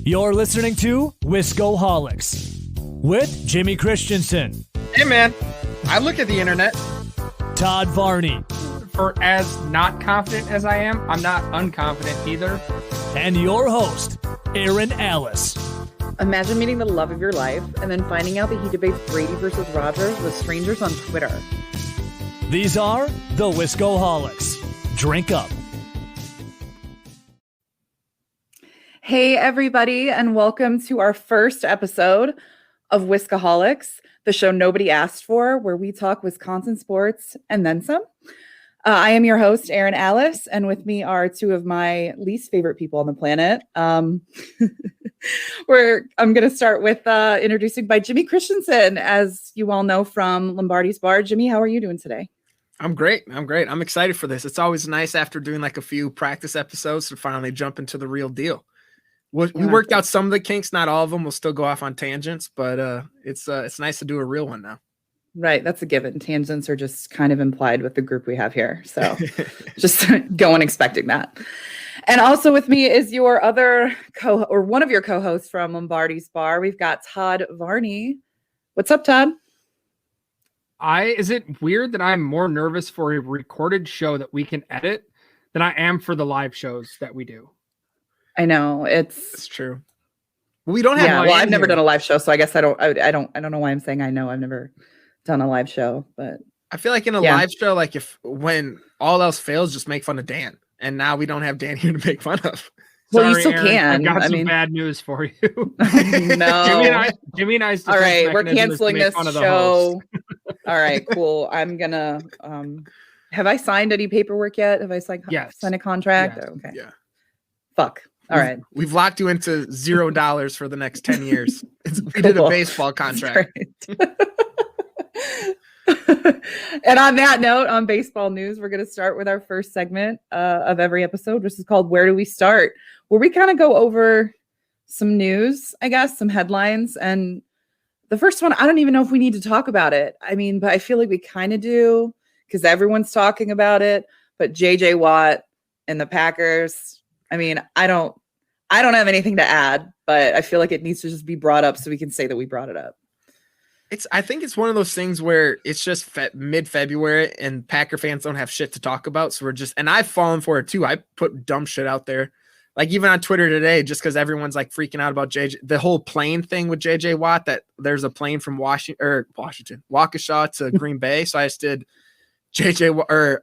You're listening to Wiscoholics with Jimmy Christensen. Hey man, I look at the internet. Todd Varney. For as not confident as I am, I'm not unconfident either. And your host, Erin Alice. Imagine meeting the love of your life and then finding out that he debates Brady versus Rogers with strangers on Twitter. These are the Wiscoholics. Drink up. Hey, everybody, and welcome to our first episode of Wiscoholics, the show nobody asked for, where we talk Wisconsin sports and then some. I am your host, Erin Alice, and with me are two of my least favorite people on the planet. I'm going to start with introducing by Jimmy Christensen, as you all know from Lombardi's Bar. Jimmy, how are you doing today? I'm great. I'm excited for this. It's always nice after doing like a few practice episodes to finally jump into the real deal. We worked out some of the kinks, not all of them. We'll still go off on tangents, but it's nice to do a real one now. Right. That's a given. Tangents are just kind of implied with the group we have here. So just go on expecting that. And also with me is your other one of your co-hosts from Lombardi's Bar. We've got Todd Varney. What's up, Todd? Is it weird that I'm more nervous for a recorded show that we can edit than I am for the live shows that we do? I know it's true. We don't have. Yeah, well, I've never done a live show, so I guess I don't know why I'm saying I know. I've never done a live show, but I feel like in a live show, like when all else fails, just make fun of Dan. And now we don't have Dan here to make fun of. Well, Sorry, you still Erin, can. I've got some bad news for you. No, Jimmy and I's all right, we're canceling this show. All right, cool. I'm gonna. Have I signed any paperwork yet? Have I signed a contract? Yes. Okay. Yeah. Fuck. All right. We've locked you into $0 for the next 10 years. We did a baseball contract. And on that note, on baseball news, we're going to start with our first segment of every episode, which is called Where Do We Start? Where we kind of go over some news, I guess, some headlines. And the first one, I don't even know if we need to talk about it. I mean, but I feel like we kind of do because everyone's talking about it. But JJ Watt and the Packers, I mean, I don't have anything to add, but I feel like it needs to just be brought up so we can say that we brought it up. I think it's one of those things where it's just mid-February and Packer fans don't have shit to talk about. So and I've fallen for it too. I put dumb shit out there. Like even on Twitter today, just because everyone's like freaking out about the whole plane thing with JJ Watt, that there's a plane from Waukesha to Green Bay. So I just did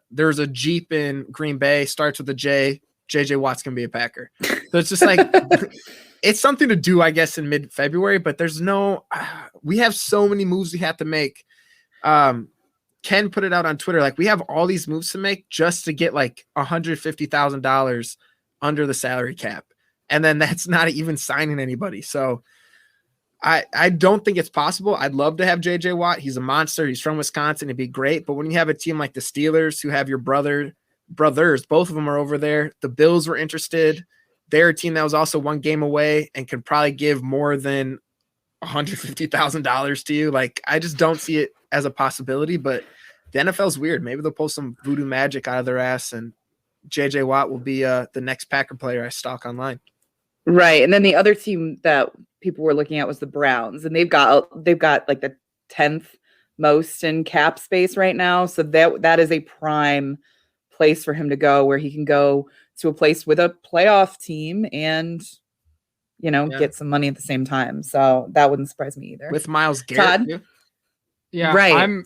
there's a Jeep in Green Bay, starts with a J. JJ Watt's going to be a Packer. So it's just like, it's something to do, I guess, in mid-February, but we have so many moves we have to make. Ken put it out on Twitter. Like we have all these moves to make just to get like $150,000 under the salary cap. And then that's not even signing anybody. So I don't think it's possible. I'd love to have JJ Watt. He's a monster. He's from Wisconsin. It'd be great. But when you have a team like the Steelers who have your brothers, both of them are over there. The Bills were interested. They're a team that was also one game away and can probably give more than $150,000 to you. Like, I just don't see it as a possibility, but the NFL's weird. Maybe they'll pull some voodoo magic out of their ass and JJ Watt will be the next Packer player I stalk online. Right. And then the other team that people were looking at was the Browns, and they've got like the 10th most in cap space right now. So that is a prime place for him to go, where he can go to a place with a playoff team and get some money at the same time. So that wouldn't surprise me either. With Myles Garrett. Todd? Yeah, right.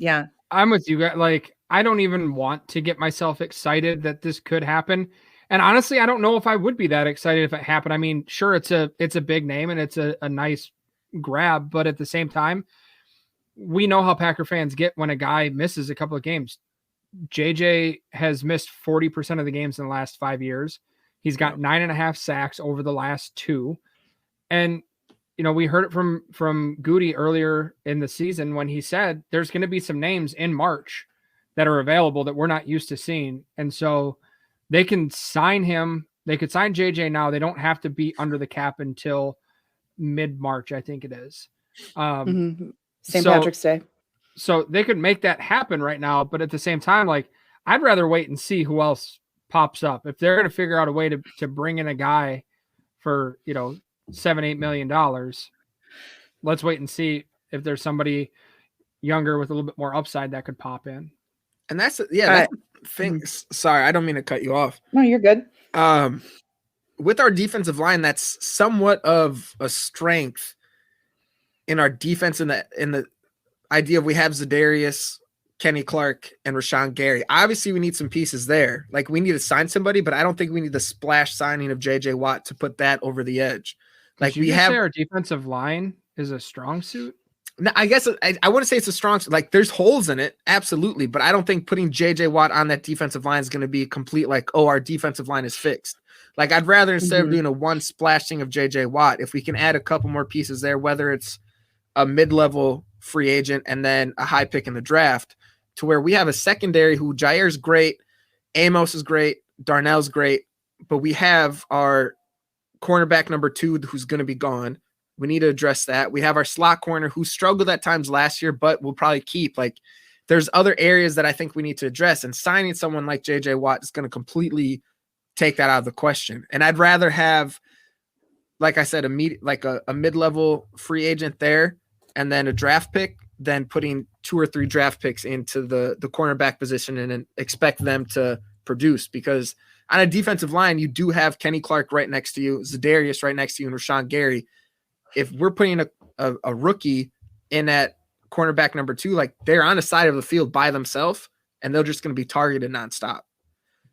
I'm with you guys. Like, I don't even want to get myself excited that this could happen. And honestly, I don't know if I would be that excited if it happened. I mean, sure, it's a big name and it's a nice grab, but at the same time, we know how Packer fans get when a guy misses a couple of games. JJ has missed 40% of the games in the last 5 years. He's got 9.5 sacks over the last 2. And, we heard it from Goody earlier in the season when he said there's going to be some names in March that are available that we're not used to seeing. And so they can sign him. They could sign JJ now. They don't have to be under the cap until mid-March, I think it is. St. Patrick's Day. So they could make that happen right now. But at the same time, like, I'd rather wait and see who else pops up. If they're going to figure out a way to bring in a guy for, $7-8 million. Let's wait and see if there's somebody younger with a little bit more upside that could pop in. And that's the thing. Sorry, I don't mean to cut you off. No, you're good. With our defensive line, that's somewhat of a strength in our defense in the idea of we have Zadarius, Kenny Clark, and Rashawn Gary. Obviously, we need some pieces there. Like, we need to sign somebody, but I don't think we need the splash signing of J.J. Watt to put that over the edge. Like, we have our defensive line is a strong suit. No, I guess I wouldn't say it's a strong, like, there's holes in it, absolutely, but I don't think putting J.J. Watt on that defensive line is going to be complete, like, oh, our defensive line is fixed. Like, I'd rather, instead of doing a one splashing of J.J. Watt, if we can add a couple more pieces there, whether it's a mid-level free agent and then a high pick in the draft, to where we have a secondary who Jair's great, Amos is great, Darnell's great, but we have our cornerback number 2 who's going to be gone. We need to address that. We have our slot corner who struggled at times last year, but we'll probably keep. Like, there's other areas that I think we need to address, and signing someone like J.J. Watt is going to completely take that out of the question. And I'd rather have, like I said, a mid-level free agent there and then a draft pick than putting 2 or 3 draft picks into the cornerback position and then expect them to produce. Because on a defensive line, you do have Kenny Clark right next to you, Zadarius right next to you, and Rashawn Gary. If we're putting a rookie in at cornerback number 2, like, they're on the side of the field by themselves, and they're just going to be targeted nonstop.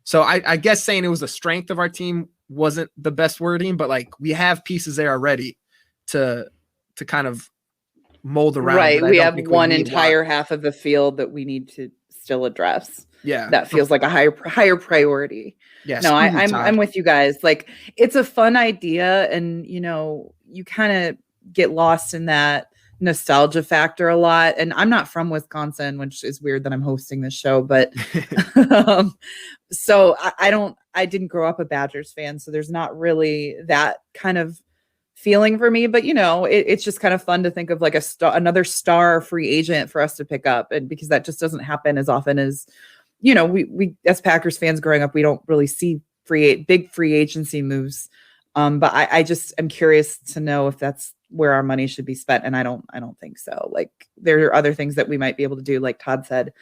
So I guess saying it was a strength of our team wasn't the best wording, but, like, we have pieces there already to kind of mold around. Right. We have one entire half of the field that we need to still address. Yeah. That feels like a higher priority. Yes. No, I'm with you guys. Like, it's a fun idea, and, you know, you kind of get lost in that nostalgia factor a lot. And I'm not from Wisconsin, which is weird that I'm hosting this show, but so I didn't grow up a Badgers fan, so there's not really that kind of feeling for me, but, you know, it's just kind of fun to think of like another star free agent for us to pick up. And because that just doesn't happen as often as, you know, we as Packers fans growing up, we don't really see big free agency moves. But I just am curious to know if that's where our money should be spent. And I don't think so. Like, there are other things that we might be able to do. Like Todd said,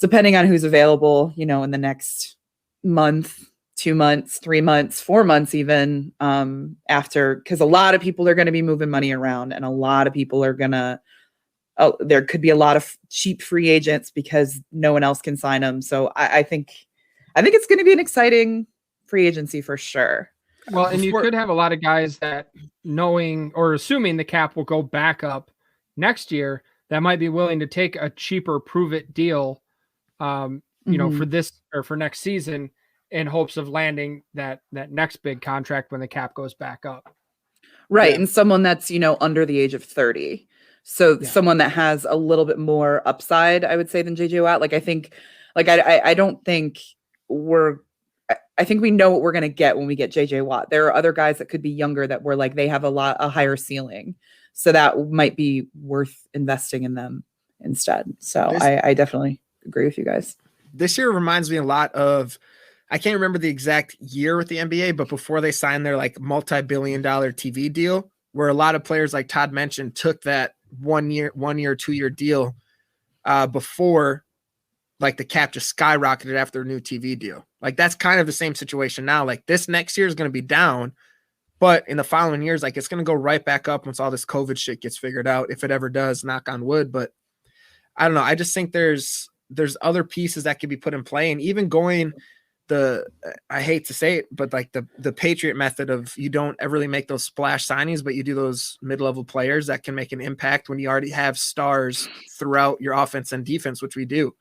depending on who's available, you know, in the next month, 2 months, 3 months, 4 months, even after, because a lot of people are going to be moving money around, and a lot of people are going to, there could be a lot of cheap free agents because no one else can sign them. So I think it's going to be an exciting free agency for sure. Well, and you could have a lot of guys that, knowing or assuming the cap will go back up next year, that might be willing to take a cheaper prove it deal, you know, for this or for next season, in hopes of landing that next big contract when the cap goes back up. Right. Yeah. And someone that's, you know, under the age of 30. So someone that has a little bit more upside, I would say, than JJ Watt. Like, I think, like, I don't think I think we know what we're going to get when we get JJ Watt. There are other guys that could be younger that were like, they have a higher ceiling. So that might be worth investing in them instead. So I definitely agree with you guys. This year reminds me a lot of, I can't remember the exact year with the NBA, but before they signed their like multi-billion-dollar TV deal, where a lot of players, like Todd mentioned, took that 1 year, 2 year deal before, like, the cap just skyrocketed after a new TV deal. Like, that's kind of the same situation now. Like, this next year is going to be down, but in the following years, like, it's going to go right back up once all this COVID shit gets figured out, if it ever does, knock on wood. But I don't know. I just think there's other pieces that could be put in play, and even going I hate to say it, but like the Patriot method of, you don't ever really make those splash signings, but you do those mid-level players that can make an impact when you already have stars throughout your offense and defense, which we do.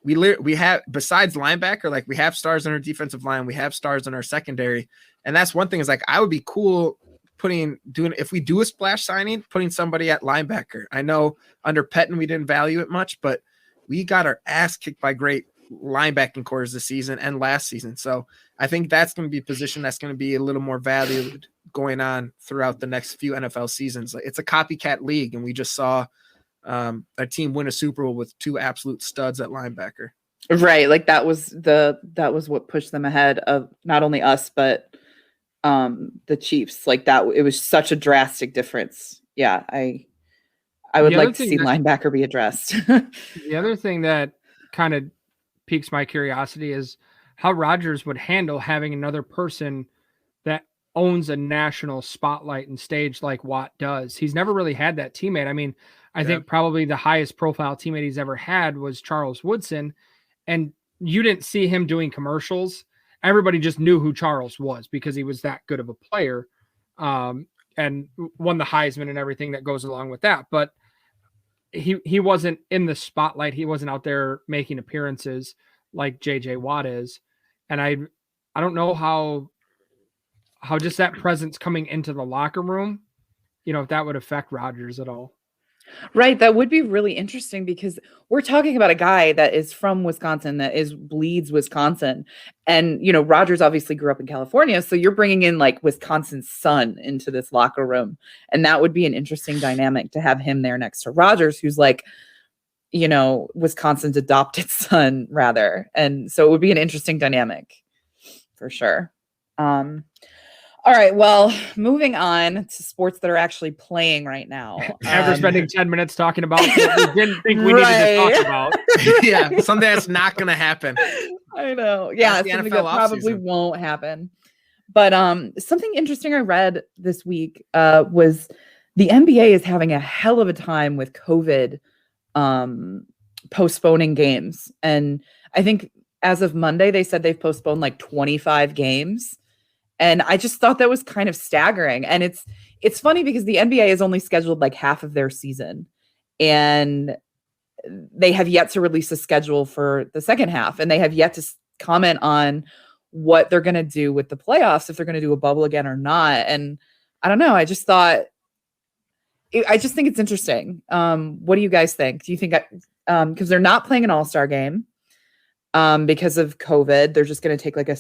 We have, besides linebacker, like, we have stars in our defensive line, we have stars in our secondary. And that's one thing, is like, I would be cool if we do a splash signing, putting somebody at linebacker. I know under Pettin, we didn't value it much, but we got our ass kicked by great linebacking cores this season and last season. So I think that's going to be a position that's going to be a little more valued going on throughout the next few NFL seasons. It's a copycat league, and we just saw a team win a Super Bowl with 2 absolute studs at linebacker. Right. Like, that was what pushed them ahead of not only us, but the Chiefs. Like that, it was such a drastic difference. Yeah, I would like to see linebacker be addressed. The other thing that kind of piques my curiosity is how Rodgers would handle having another person that owns a national spotlight and stage like Watt does. He's never really had that teammate. I mean, I think probably the highest profile teammate he's ever had was Charles Woodson, and you didn't see him doing commercials. Everybody just knew who Charles was because he was that good of a player, and won the Heisman and everything that goes along with that. But he wasn't in the spotlight. He wasn't out there making appearances like JJ Watt is. And I don't know how just that presence coming into the locker room, if that would affect Rodgers at all. Right. That would be really interesting because we're talking about a guy that is from Wisconsin, that bleeds Wisconsin. And, Rodgers obviously grew up in California. So you're bringing in like Wisconsin's son into this locker room. And that would be an interesting dynamic to have him there next to Rodgers, who's like, Wisconsin's adopted son rather. And so it would be an interesting dynamic for sure. All right, well, moving on to sports that are actually playing right now. After spending 10 minutes talking about what we didn't think we needed to talk about. Yeah, something that's not going to happen. I know. Yeah, something that probably won't happen. But something interesting I read this week was the NBA is having a hell of a time with COVID postponing games. And I think as of Monday, they said they've postponed like 25 games. And I just thought that was kind of staggering. And it's funny because the NBA has only scheduled like half of their season. And they have yet to release a schedule for the second half. And they have yet to comment on what they're going to do with the playoffs, if they're going to do a bubble again or not. And I don't know. I just think it's interesting. What do you guys think? Do you think, because they're not playing an all-star game because of COVID, they're just going to take like a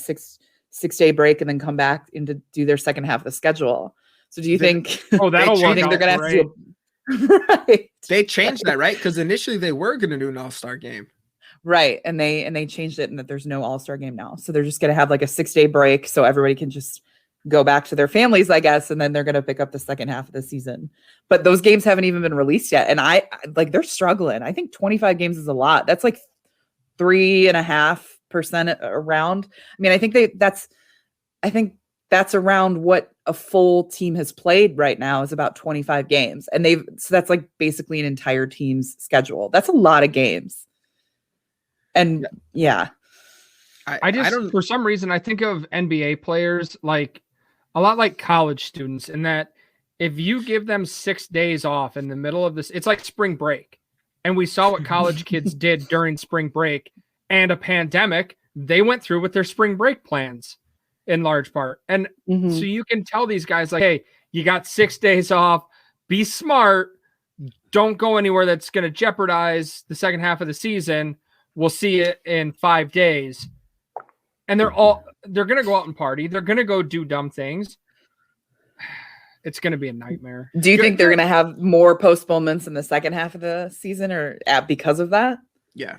six-day break and then come back to do their second half of the schedule. So do you think? Oh, that'll work. They're going to have to do right? They changed that, right? Because initially they were going to do an all-star game, right? And they changed it, and that there's no all-star game now. So they're just going to have like a 6-day break, so everybody can just go back to their families, I guess, and then they're going to pick up the second half of the season. But those games haven't even been released yet, and they're struggling. I think 25 games is a lot. That's like 3.5% around. I mean, I think that's around what a full team has played right now is about 25 games. And so that's like basically an entire team's schedule. That's a lot of games. And yeah. I don't, for some reason, I think of NBA players like a lot like college students, in that if you give them 6 days off in the middle of this, it's like spring break. And we saw what college kids did during spring break and a pandemic. They went through with their spring break plans in large part. And so you can tell these guys like, hey, you got 6 days off, be smart. Don't go anywhere that's going to jeopardize the second half of the season. We'll see you in 5 days. And they're going to go out and party. They're going to go do dumb things. It's going to be a nightmare. Do you think they're going to have more postponements in the second half of the season or because of that? Yeah.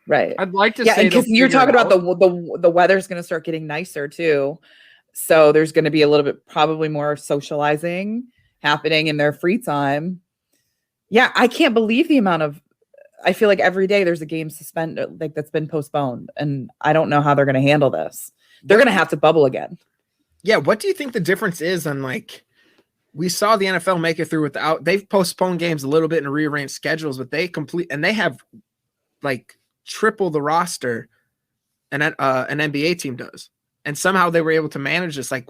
Right. I'd like to say, because you're talking about the weather's going to start getting nicer too. So there's going to be a little bit, probably more socializing happening in their free time. Yeah. I can't believe the amount of, I feel like every day there's a game suspended, like that's been postponed. And I don't know how they're going to handle this. They're going to have to bubble again. Yeah. What do you think the difference is on like, we saw the NFL make it through without, they've postponed games a little bit and rearranged schedules, but they have like triple the roster an NBA team does. And somehow they were able to manage this. Like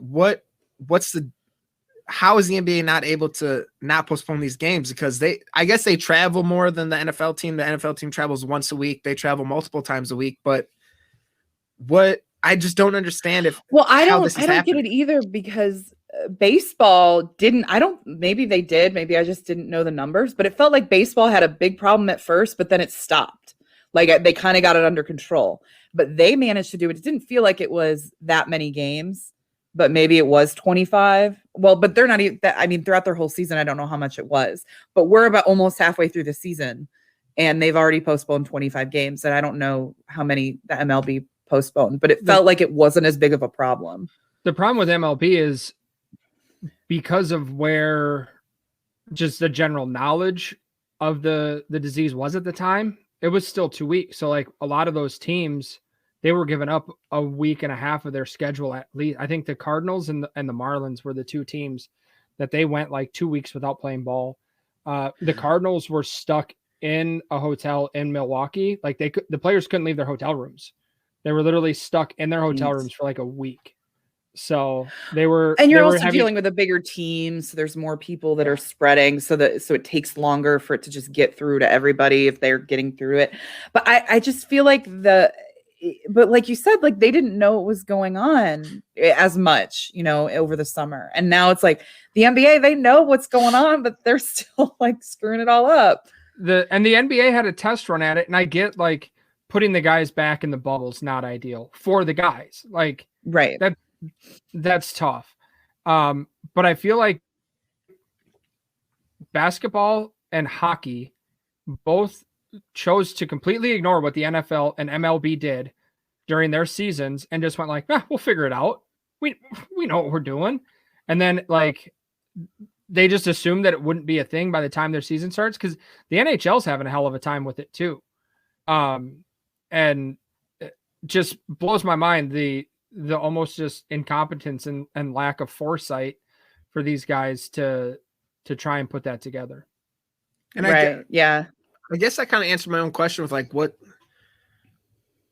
how is the NBA not able to not postpone these games? Because I guess they travel more than the NFL team. The NFL team travels once a week. They travel multiple times a week, but I just don't understand I don't get it either, because baseball maybe they did, maybe I just didn't know the numbers, but it felt like baseball had a big problem at first, but then it stopped. Like they kind of got it under control, but they managed to do it. It didn't feel like it was that many games, but maybe it was 25. Well, but they're not even that. I mean, throughout their whole season, I don't know how much it was, but we're about almost halfway through the season and they've already postponed 25 games. And I don't know how many the MLB postponed, but it felt like it wasn't as big of a problem. The problem with MLB is because of where just the general knowledge of the disease was at the time, it was still 2 weeks. So like a lot of those teams, they were giving up a week and a half of their schedule at least. I think the Cardinals and the Marlins were the two teams that they went like 2 weeks without playing ball. The Cardinals were stuck in a hotel in Milwaukee. Like the players couldn't leave their hotel rooms. They were literally stuck in their hotel rooms for like a week. So they were, and you're also dealing with a bigger team. So there's more people that are spreading. So it takes longer for it to just get through to everybody if they're getting through it. But I just feel like but like you said, like they didn't know what was going on as much, over the summer. And now it's like the NBA, they know what's going on, but they're still like screwing it all up. And the NBA had a test run at it. And I get like putting the guys back in the bubble's not ideal for the guys. Like, right. That's tough. But I feel like basketball and hockey both chose to completely ignore what the NFL and MLB did during their seasons and just went like, we'll figure it out. We know what we're doing. And then like they just assumed that it wouldn't be a thing by the time their season starts, because the NHL's having a hell of a time with it too. And it just blows my mind the almost just incompetence and lack of foresight for these guys to try and put that together. And I guess I kind of answered my own question with like what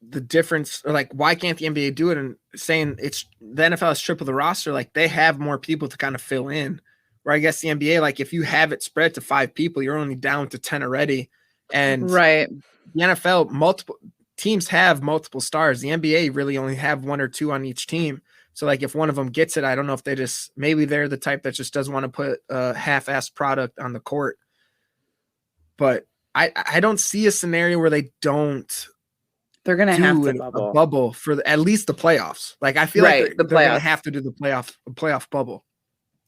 the difference, or like why can't the NBA do it? And saying it's the NFL has triple the roster, like they have more people to kind of fill in. Where I guess the NBA, like if you have it spread to 5 people, you're only down to 10 already. And right, the NFL, multiple teams have multiple stars. The NBA really only have 1 or 2 on each team. So like if one of them gets it, I don't know if maybe they're the type that just doesn't want to put a half-assed product on the court. But I don't see a scenario where they don't. They're going to have to a bubble for at least the playoffs. Like I feel like they're going to have to do the playoff bubble.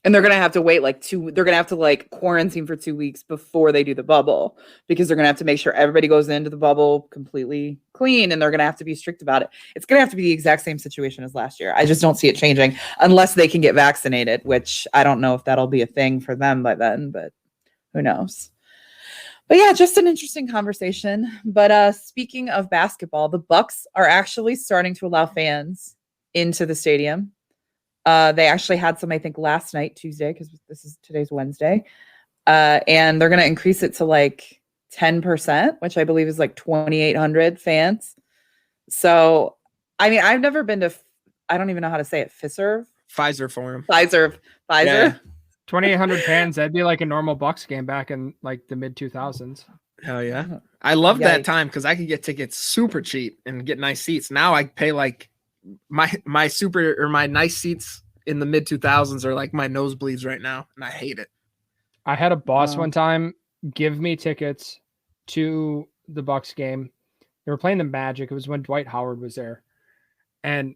And they're going to have to wait they're going to have to like quarantine for 2 weeks before they do the bubble, because they're going to have to make sure everybody goes into the bubble completely clean, and they're going to have to be strict about it. It's going to have to be the exact same situation as last year. I just don't see it changing unless they can get vaccinated, which I don't know if that'll be a thing for them by then, but who knows? But yeah, just an interesting conversation. But speaking of basketball, the Bucks are actually starting to allow fans into the stadium. They actually had some, I think, last night, Tuesday, because today's Wednesday. And they're going to increase it to like 10%, which I believe is like 2,800 fans. So, I mean, I've never been to, I don't even know how to say it, Pfizer Forum. Pfizer. Yeah. 2,800 fans. That'd be like a normal Bucks game back in like the mid 2000s. Hell yeah. I love that time because I could get tickets super cheap and get nice seats. Now I pay like my nice seats in the mid 2000s are like my nosebleeds right now, and I hate it. I had a boss one time give me tickets to the Bucks game. They were playing the Magic. It was when Dwight Howard was there. And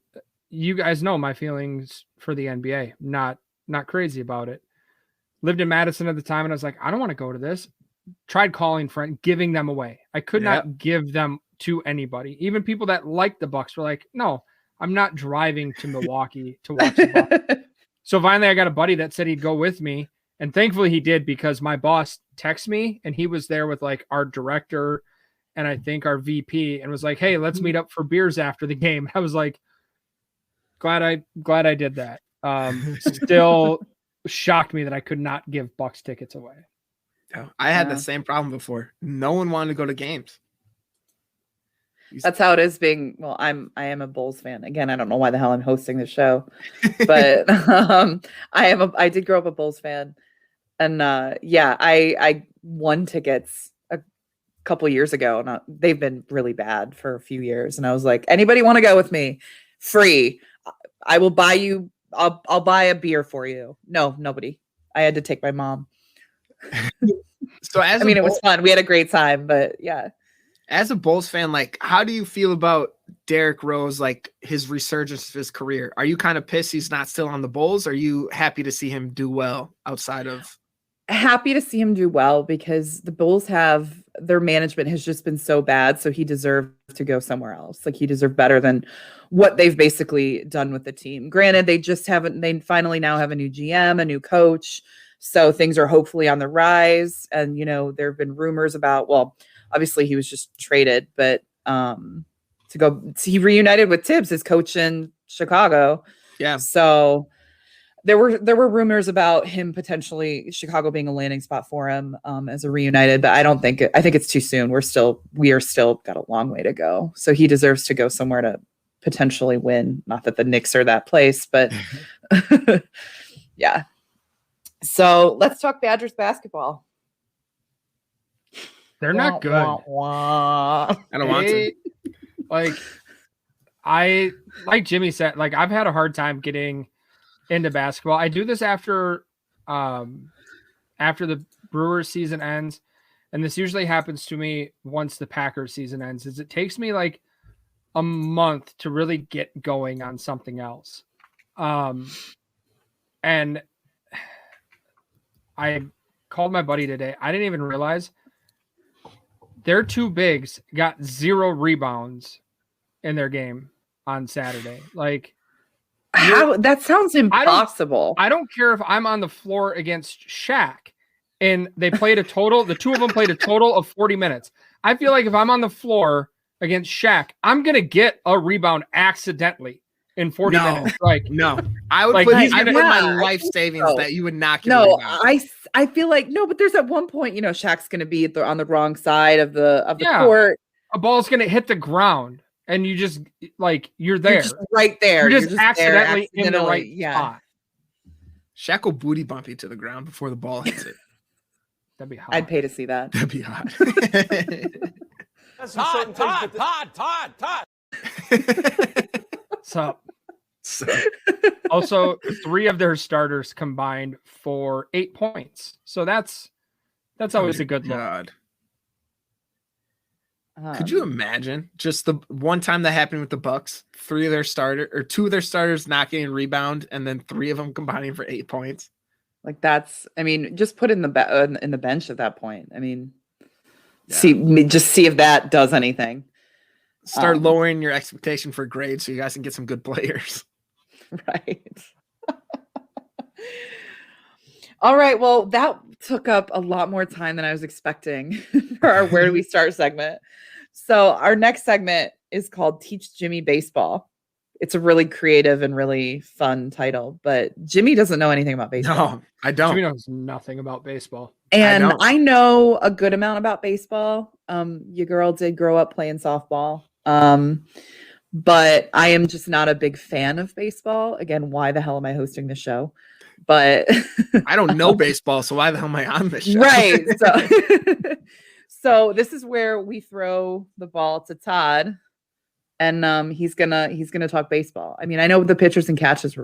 you guys know my feelings for the NBA. Not crazy about it. Lived in Madison at the time, and I was like, I don't want to go to this. Tried calling giving them away. I could not give them to anybody. Even people that liked the Bucks were like, no, I'm not driving to Milwaukee to watch the Bucks. So finally I got a buddy that said he'd go with me. And thankfully he did, because my boss texted me and he was there with like our director and I think our VP, and was like, hey, let's meet up for beers after the game. I was like, glad I did that. Still shocked me that I could not give Bucks tickets away. I had the same problem before. No one wanted to go to games. That's how it is being, well, I am a Bulls fan. Again, I don't know why the hell I'm hosting the show, but I did grow up a Bulls fan. And I won tickets a couple years ago, and they've been really bad for a few years. And I was like, anybody want to go with me? Free. I will buy you. I'll buy a beer for you. No, nobody. I had to take my mom. So it was fun. We had a great time, but yeah. As a Bulls fan, like, how do you feel about Derrick Rose, like his resurgence of his career? Are you kind of pissed he's not still on the Bulls? Or are you happy to see him do well outside of? Happy to see him do well, because the Bulls have their management has just been so bad. So he deserved to go somewhere else. Like he deserved better than what they've basically done with the team. Granted, they finally now have a new GM, a new coach. So things are hopefully on the rise. And, there have been rumors about, well, obviously he was just traded, but he reunited with Tibbs, his coach in Chicago. Yeah. So there were rumors about him potentially Chicago being a landing spot for him as a reunited, but I think it's too soon. We are still got a long way to go. So he deserves to go somewhere to potentially win. Not that the Knicks are that place, but yeah. So let's talk Badgers basketball. They're not good. I don't want to. Like Jimmy said, like I've had a hard time getting into basketball. I do this after the Brewers season ends, and this usually happens to me once the Packers season ends. Is it takes me like a month to really get going on something else. And I called my buddy today. I didn't even realize their two bigs got 0 rebounds in their game on Saturday. Like, how that sounds impossible. I don't care if I'm on the floor against Shaq and they played the two of them played a total of 40 minutes. I feel like if I'm on the floor against Shaq, I'm going to get a rebound accidentally in 40 minutes. Like, no, I would put my life savings that you would not get. No, I feel like, no, but there's at one point, Shaq's going to be on the wrong side of the court. A ball's going to hit the ground. And you just you're there. You're just right there. You're just accidentally in the right spot. Shaq will booty bump you to the ground before the ball hits it. That'd be hot. I'd pay to see that. That'd be hot. Todd. So also 3 of their starters combined for 8 points. So that's always a good look. Could you imagine just the one time that happened with the Bucks? 2 of their starters not getting rebound, and then 3 of them combining for 8 points. Like just put in the bench at that point. I mean, see if that does anything. Start lowering your expectation for grades so you guys can get some good players. Right. All right. Well, that took up a lot more time than I was expecting for our Where Do We Start segment. So our next segment is called Teach Jimmy Baseball. It's a really creative and really fun title, but Jimmy doesn't know anything about baseball. No, I don't. Jimmy knows nothing about baseball. And I know a good amount about baseball. Your girl did grow up playing softball. But I am just not a big fan of baseball. Again, why the hell am I hosting this show? But I don't know baseball, so why the hell am I on this show? Right. So this is where we throw the ball to Todd, and he's gonna talk baseball. I mean, I know the pitchers and catchers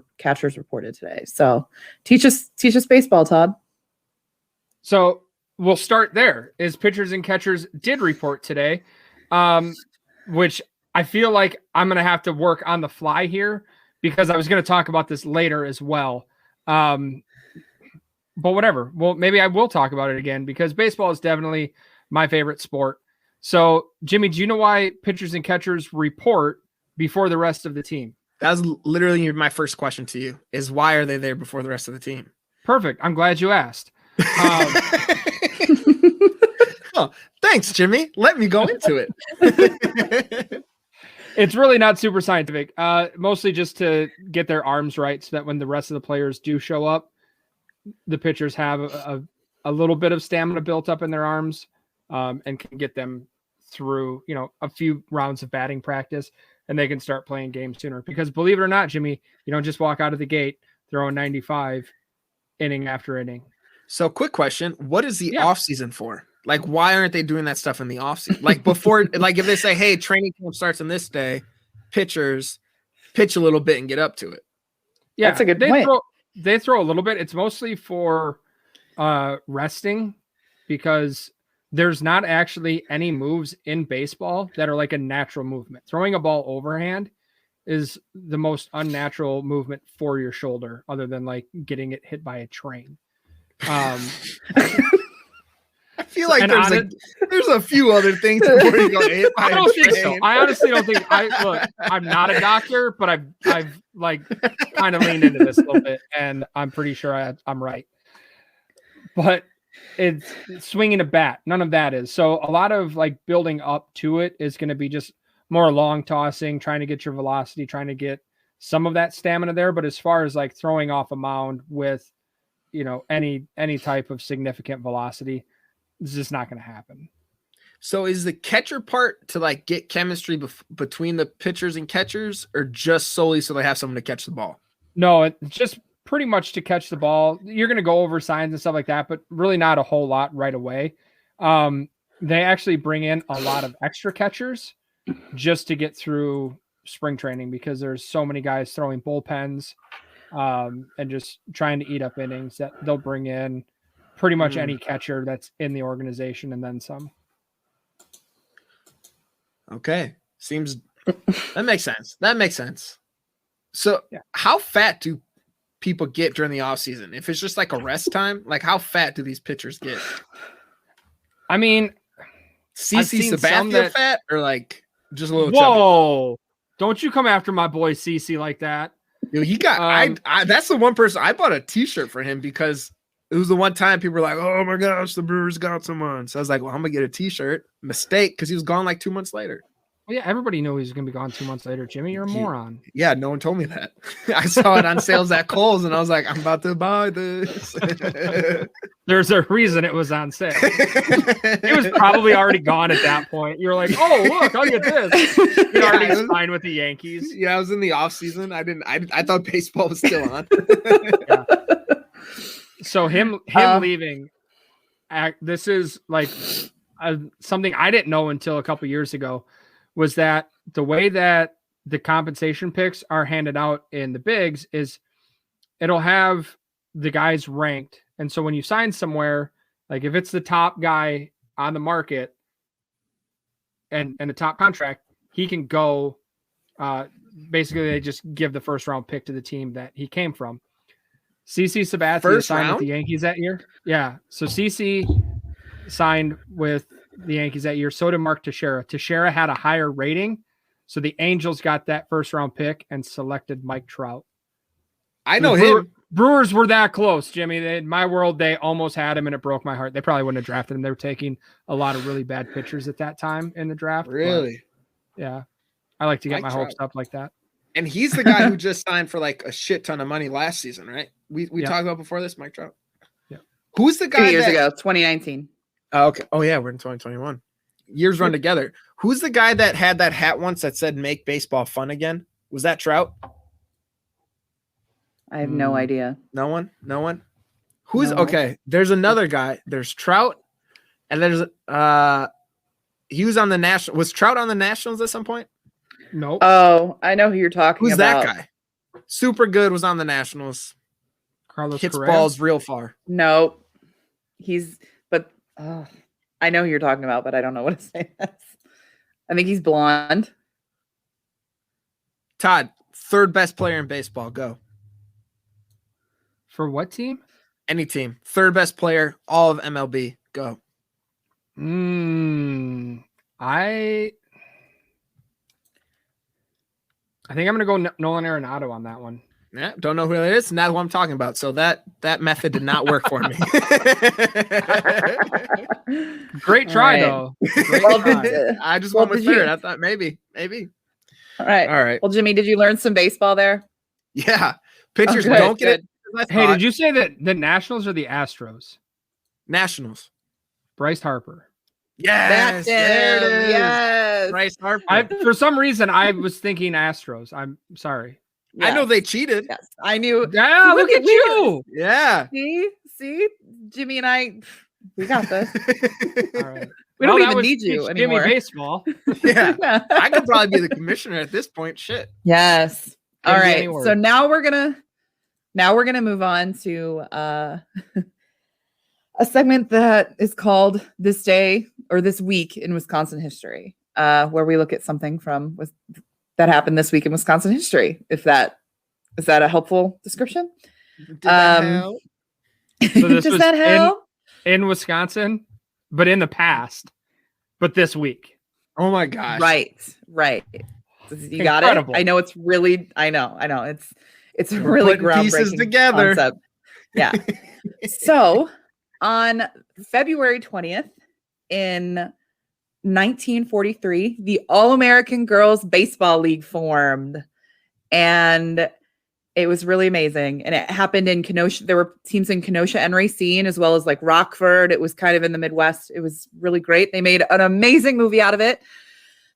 reported today. So teach us baseball, Todd. So we'll start there. Is pitchers and catchers did report today, which I feel like I'm going to have to work on the fly here because I was going to talk about this later as well. But whatever. Well, maybe I will talk about it again because baseball is definitely my favorite sport. So, Jimmy, do you know why pitchers and catchers report before the rest of the team? That was literally my first question to you is why are they there before the rest of the team? Perfect. I'm glad you asked. Oh, thanks, Jimmy. Let me go into it. It's really not super scientific. Mostly just to get their arms right so that when the rest of the players do show up, the pitchers have a little bit of stamina built up in their arms and can get them through, a few rounds of batting practice and they can start playing games sooner. Because believe it or not, Jimmy, you don't just walk out of the gate throwing 95 inning after inning. So quick question. What is the off season for? Like, why aren't they doing that stuff in the offseason? Like before, like if they say, hey, training camp starts on this day, pitchers pitch a little bit and get up to it. Yeah, that's a good point. They throw a little bit. It's mostly for resting because there's not actually any moves in baseball that are like a natural movement. Throwing a ball overhand is the most unnatural movement for your shoulder other than like getting it hit by a train. feel like And there's a few other things before you go hit by I a don't think so. train. I honestly don't think. I'm not a doctor, but I've like kind of leaned into this a little bit, and I'm pretty sure I'm right. But it's swinging a bat. None of that is. So a lot of like building up to it is going to be just more long tossing, trying to get your velocity, trying to get some of that stamina there. But as far as like throwing off a mound with, any type of significant velocity, it's just not going to happen. So is the catcher part to like get chemistry between the pitchers and catchers, or just solely so they have someone to catch the ball? No, it's just pretty much to catch the ball. You're going to go over signs and stuff like that, but really not a whole lot right away. They actually bring in a lot of extra catchers just to get through spring training because there's so many guys throwing bullpens and just trying to eat up innings that they'll bring in pretty much any catcher that's in the organization and then some. Okay. That makes sense. So How fat do people get during the off season? If it's just like a rest time, like how fat do these pitchers get? I mean, CC Sabathia fat or like just a little Whoa. Chubby? Don't you come after my boy CC like that. Dude, he got I that's the one person I bought a t-shirt for him because it was the one time people were like, oh my gosh, the Brewers got someone. So I was like, well, I'm gonna get a t-shirt. Mistake, because he was gone like 2 months later. Well, yeah, everybody knew he was gonna be gone 2 months later. Jimmy, you're a moron. Yeah, no one told me that. I saw it on sales at Kohl's and I was like, I'm about to buy this. There's a reason it was on sale. It was probably already gone at that point. You were like, oh look, I'll get this. You already signed with the Yankees. Yeah, I was in the off season. I thought baseball was still on. Yeah. So him leaving, this is like something I didn't know until a couple years ago, was that the way that the compensation picks are handed out in the bigs is it'll have the guys ranked. And so when you sign somewhere, like if it's the top guy on the market and the top contract, he can go, basically they just give the first round pick to the team that he came from. CC Sabathia signed with the Yankees that year. Yeah. So CC signed with the Yankees that year. So did Mark Teixeira. Teixeira had a higher rating. So the Angels got that first round pick and selected Mike Trout. I know him. Brewers were that close, Jimmy. In my world, they almost had him and it broke my heart. They probably wouldn't have drafted him. They were taking a lot of really bad pitchers at that time in the draft. Really? Yeah. I like to get Mike my Trout. hopes up like that. And he's the guy who just signed for like a shit ton of money last season, right? We talked about before this, Mike Trout. Yeah. Who's the guy 2 years ago, 2019. Oh, okay. Oh yeah, we're in 2021. Years run together. Who's the guy that had that hat once that said "Make baseball fun again"? Was that Trout? I have no idea. No one. Who's okay? There's another guy. There's Trout, and there's he was on the national. Was Trout on the Nationals at some point? Nope. Oh, I know who you're talking Who's about. that guy? Super good. Was on the Nationals. Carlos Hits Correa? balls real far. No, I know who you're talking about, but I don't know what his name is. I think he's blonde. Todd, third best player in baseball. Go. For what team? Any team. Third best player, all of MLB. Go. I think I'm going to go Nolan Arenado on that one. Yeah, don't know who that is. Not who I'm talking about. So that method did not work for me. Great try, though. Great try. I just went with third. I thought maybe. All right. Well, Jimmy, did you learn some baseball there? Yeah. Pitchers don't get it. Hey, did you say that the Nationals or the Astros? Nationals. Bryce Harper. Yes. There it is. Yes. Bryce Harper. For some reason, I was thinking Astros. I'm sorry. Yes. I know they cheated. Yes, I knew. Yeah, look at you. Yeah. See, Jimmy and I, we got this. All right. We don't even need you anymore. Jimmy baseball. Yeah. I could probably be the commissioner at this point. Shit. Yes. All right. Word. So now we're gonna move on to a segment that is called This Day or This Week in Wisconsin History, where we look at something from that happened this week in Wisconsin history. If that is that a helpful description? Did that help? So this Does was that help? in Wisconsin but in the past, but this week. Oh my gosh. Right. You got it. I know it's really. I know. It's a really groundbreaking together. concept. Yeah. So on February 20th in 1943, the All-American Girls Baseball League formed, and it was really amazing. And it happened in Kenosha. There were teams in Kenosha and Racine, as well as like Rockford. It was kind of in the Midwest. It was really great. They made an amazing movie out of it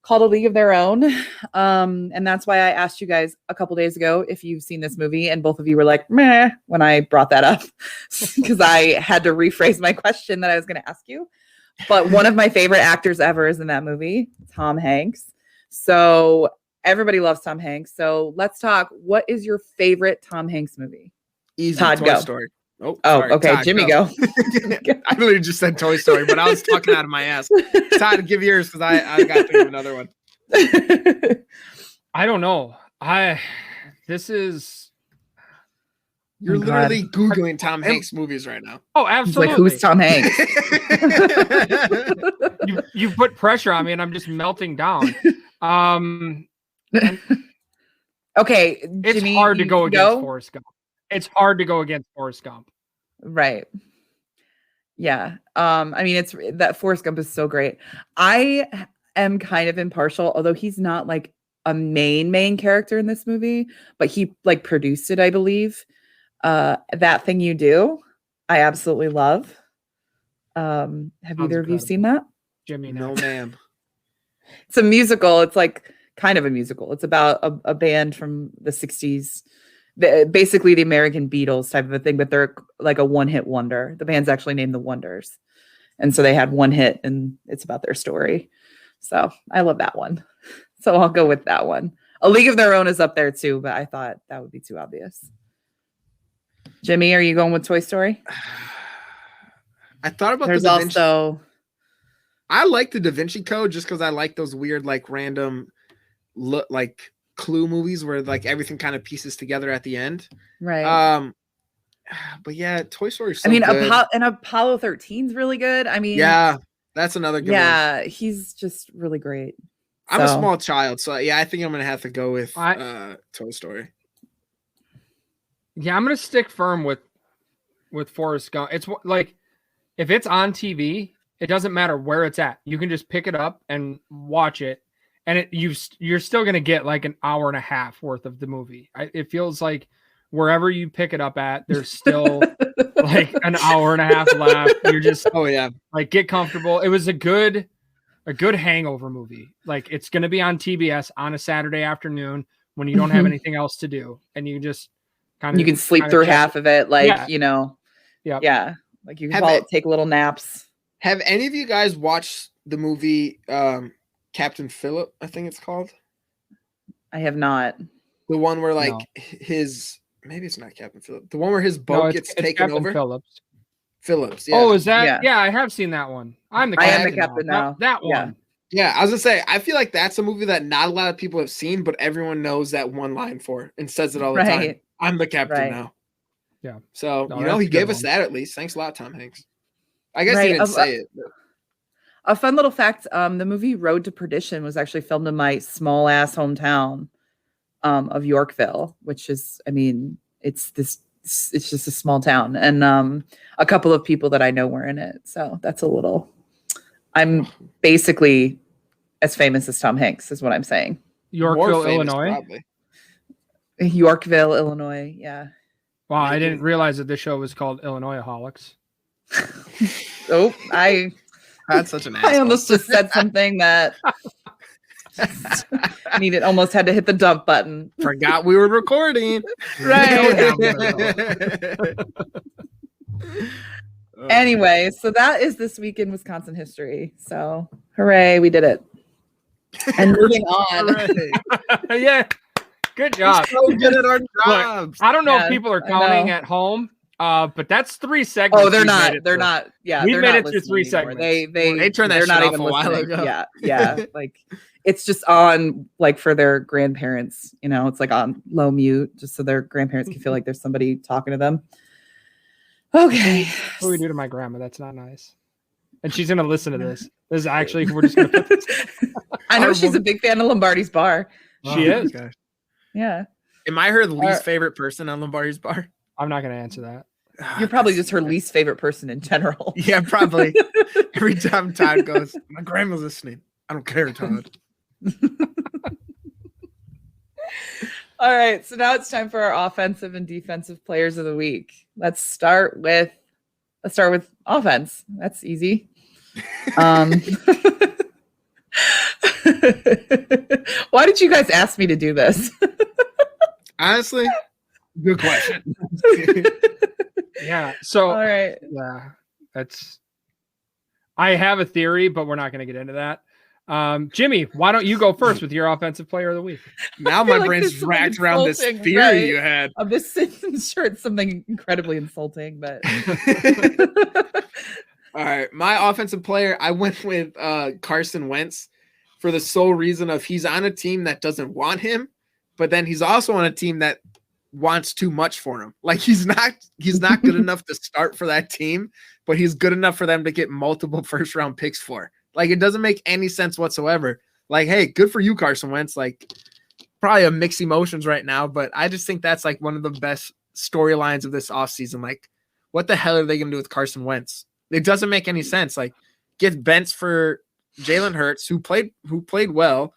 called A League of Their Own. And that's why I asked you guys a couple days ago if you've seen this movie, and both of you were like, meh, when I brought that up, because I had to rephrase my question that I was going to ask you. But one of my favorite actors ever is in that movie, Tom Hanks. So everybody loves Tom Hanks. So let's talk. What is your favorite Tom Hanks movie? Easy. Todd, Toy go. Story. Oh, okay. Todd, Jimmy, go. I literally just said Toy Story, but I was talking out of my ass. Todd, give yours, because I got to think of another one. I don't know. You're literally Googling Tom Hanks movies right now. Oh, absolutely. Like, who's Tom Hanks? you put pressure on me, and I'm just melting down. Okay, it's Jimmy, hard to go against Forrest Gump. It's hard to go against Forrest Gump. Right. Yeah. I mean, it's that Forrest Gump is so great. I am kind of impartial, although he's not like a main character in this movie, but he like produced it, I believe. That Thing You Do, I absolutely love. Have either of you seen that? Jimmy, no, ma'am. It's a musical. It's like kind of a musical. It's about a band from the 60s. Basically the American Beatles type of a thing, but they're like a one-hit wonder. The band's actually named The Wonders. And so they had one hit, and it's about their story. So I love that one. So I'll go with that one. A League of Their Own is up there too, but I thought that would be too obvious. Jimmy, are you going with Toy Story? I thought about There's also... I like the Da Vinci Code just because I like those weird, like random like Clue movies where like everything kind of pieces together at the end. Right. But yeah, Toy Story is so I mean, good. and Apollo 13 is really good. I mean, yeah, that's another good one. Yeah, he's just really great. I'm a small child, so yeah, I think I'm gonna have to go with Toy Story. Yeah, I'm gonna stick firm with Forrest Gump. It's like if it's on TV, it doesn't matter where it's at. You can just pick it up and watch it, and you're still gonna get like an hour and a half worth of the movie. It feels like wherever you pick it up at, there's still like an hour and a half left. You're just like get comfortable. It was a good hangover movie. Like it's gonna be on TBS on a Saturday afternoon when you don't have anything else to do, and you just you can sleep through half of it, like you know, yeah, like you can take little naps. Have any of you guys watched the movie Captain Phillip? I think it's called. I have not. The one where like his maybe it's not Captain Phillip. The one where his boat gets taken Captain over. Phillips. Yeah. Oh, is that? Yeah, I have seen that one. I am the captain now. That one. Yeah, I was gonna say, I feel like that's a movie that not a lot of people have seen, but everyone knows that one line for and says it all the time. I'm the captain now. Yeah. So, he gave us that at least. Thanks a lot, Tom Hanks. I guess he didn't say it. But. A fun little fact, the movie Road to Perdition was actually filmed in my small ass hometown of Yorkville, which is, I mean, it's just a small town. And a couple of people that I know were in it. So that's I'm basically as famous as Tom Hanks is what I'm saying. Yorkville, Illinois. Probably. Yorkville, Illinois. Yeah. Wow, I didn't realize that this show was called Illinois-holics. That's such an asshole. I almost just said something that almost had to hit the dump button. Forgot we were recording. Right. Anyway, so that is this week in Wisconsin history. So hooray, we did it. And moving on. Yeah. Good job. We're so good at our jobs. Look, I don't know if people are counting at home, but that's 3 segments. Oh, they're not. They're not. Yeah, we made it through 3 segments. They turned that shit off a while ago. Yeah. Like it's just on like for their grandparents. It's like on low mute, just so their grandparents can feel like there's somebody talking to them. Okay. What do we do to my grandma? That's not nice. and she's gonna listen to this. This is actually we're just gonna put this. I know she's a big fan of Lombardi's Bar. She is. Gosh. Yeah. Am I her least favorite person on Lombardi's Bar? I'm not gonna answer that. You're probably just her least favorite person in general. Yeah, probably. Every time Todd goes, my grandma's listening. I don't care, Todd. All right, so now it's time for our offensive and defensive players of the week. Let's start with offense. That's easy. Why did you guys ask me to do this? Honestly, good question. Yeah. So All right. yeah, I have a theory, but we're not gonna get into that. Jimmy, why don't you go first with your offensive player of the week? Now my brain's wrapped around this theory right? you had. I'm sure it's something incredibly insulting, but All right, my offensive player, I went with Carson Wentz for the sole reason of he's on a team that doesn't want him, but then he's also on a team that wants too much for him. Like he's not good enough to start for that team, but he's good enough for them to get multiple first round picks for. Like it doesn't make any sense whatsoever. Like, hey, good for you, Carson Wentz. Like probably a mixed emotions right now, but I just think that's like one of the best storylines of this offseason. Like, what the hell are they gonna do with Carson Wentz? It doesn't make any sense. Like, get Bents for Jalen Hurts, who played well,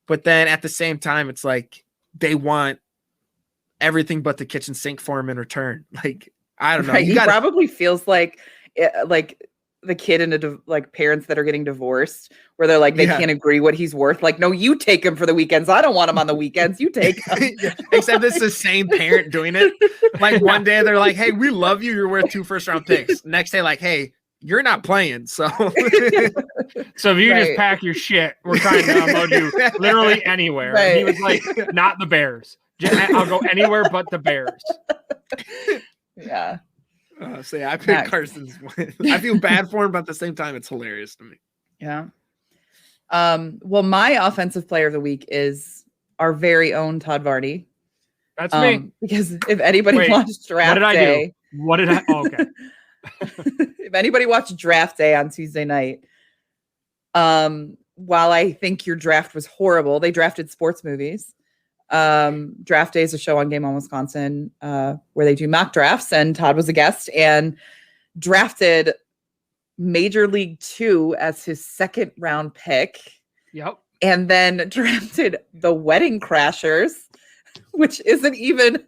but then at the same time, it's like they want everything but the kitchen sink for him in return. Like, I don't know. right, he probably feels like the kid and parents that are getting divorced, where they're like they can't agree what he's worth. Like, no, you take him for the weekends. I don't want him on the weekends. You take him. Except it's the same parent doing it. Like one day they're like, "Hey, we love you. You're worth 2 first-round picks." Next day, like, "Hey, you're not playing." So, so if you just pack your shit, we're trying to unload you literally anywhere. Right. And he was like, "Not the Bears. I'll go anywhere but the Bears." Yeah. So yeah, I picked Carson's win. I feel bad for him, but at the same time, it's hilarious to me. Yeah. Well, my offensive player of the week is our very own Todd Vardy. That's me. Because if anybody watched Draft Day, what did I? Oh, okay. if anybody watched Draft Day on Tuesday night, while I think your draft was horrible, they drafted sports movies. Draft Day is a show on Game On Wisconsin where they do mock drafts, and Todd was a guest and drafted Major League 2 as his second round pick. Yep. And then drafted the Wedding Crashers, which isn't even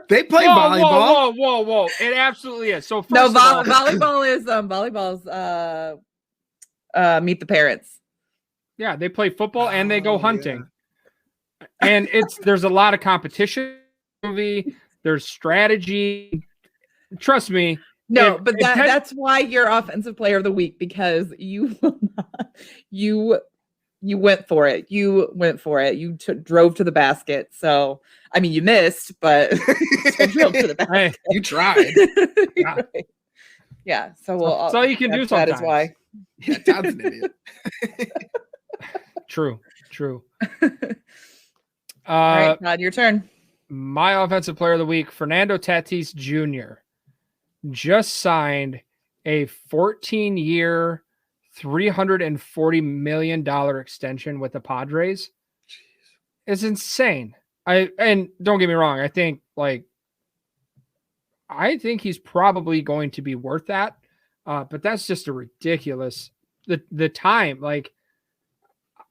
they play volleyball. Whoa. It absolutely is. So no, volleyball is volleyball's Meet the Parents. Yeah, they play football and they go hunting. Yeah. And there's a lot of competition movie. There's strategy. Trust me. No, but that's why you're offensive player of the week, because you went for it. You went for it. You drove to the basket. So, I mean, you missed, but you drove to the basket. Hey, you tried. Yeah. So that's all you can do sometimes. That is why. Yeah, Todd's an idiot. True. All right, Todd, your turn. My offensive player of the week, Fernando Tatis Jr., just signed a 14-year, $340 million extension with the Padres. It's insane. And don't get me wrong, I think he's probably going to be worth that. But that's just a ridiculous the time, like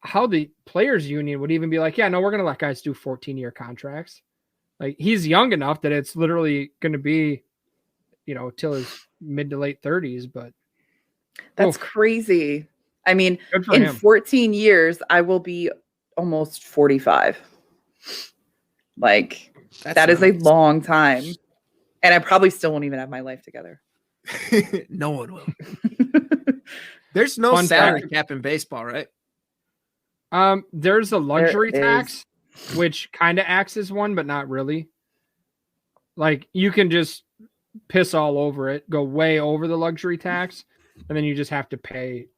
how the players union would even be like, yeah, no, we're going to let guys do 14-year contracts. Like he's young enough that it's literally going to be, till his mid to late 30s, but that's crazy. I mean, in him. 14 years, I will be almost 45. Like that is a long time. And I probably still won't even have my life together. No one will. There's no salary cap in baseball, right? There's a luxury tax, which kind of acts as one, but not really. Like you can just piss all over it, go way over the luxury tax, and then you just have to pay.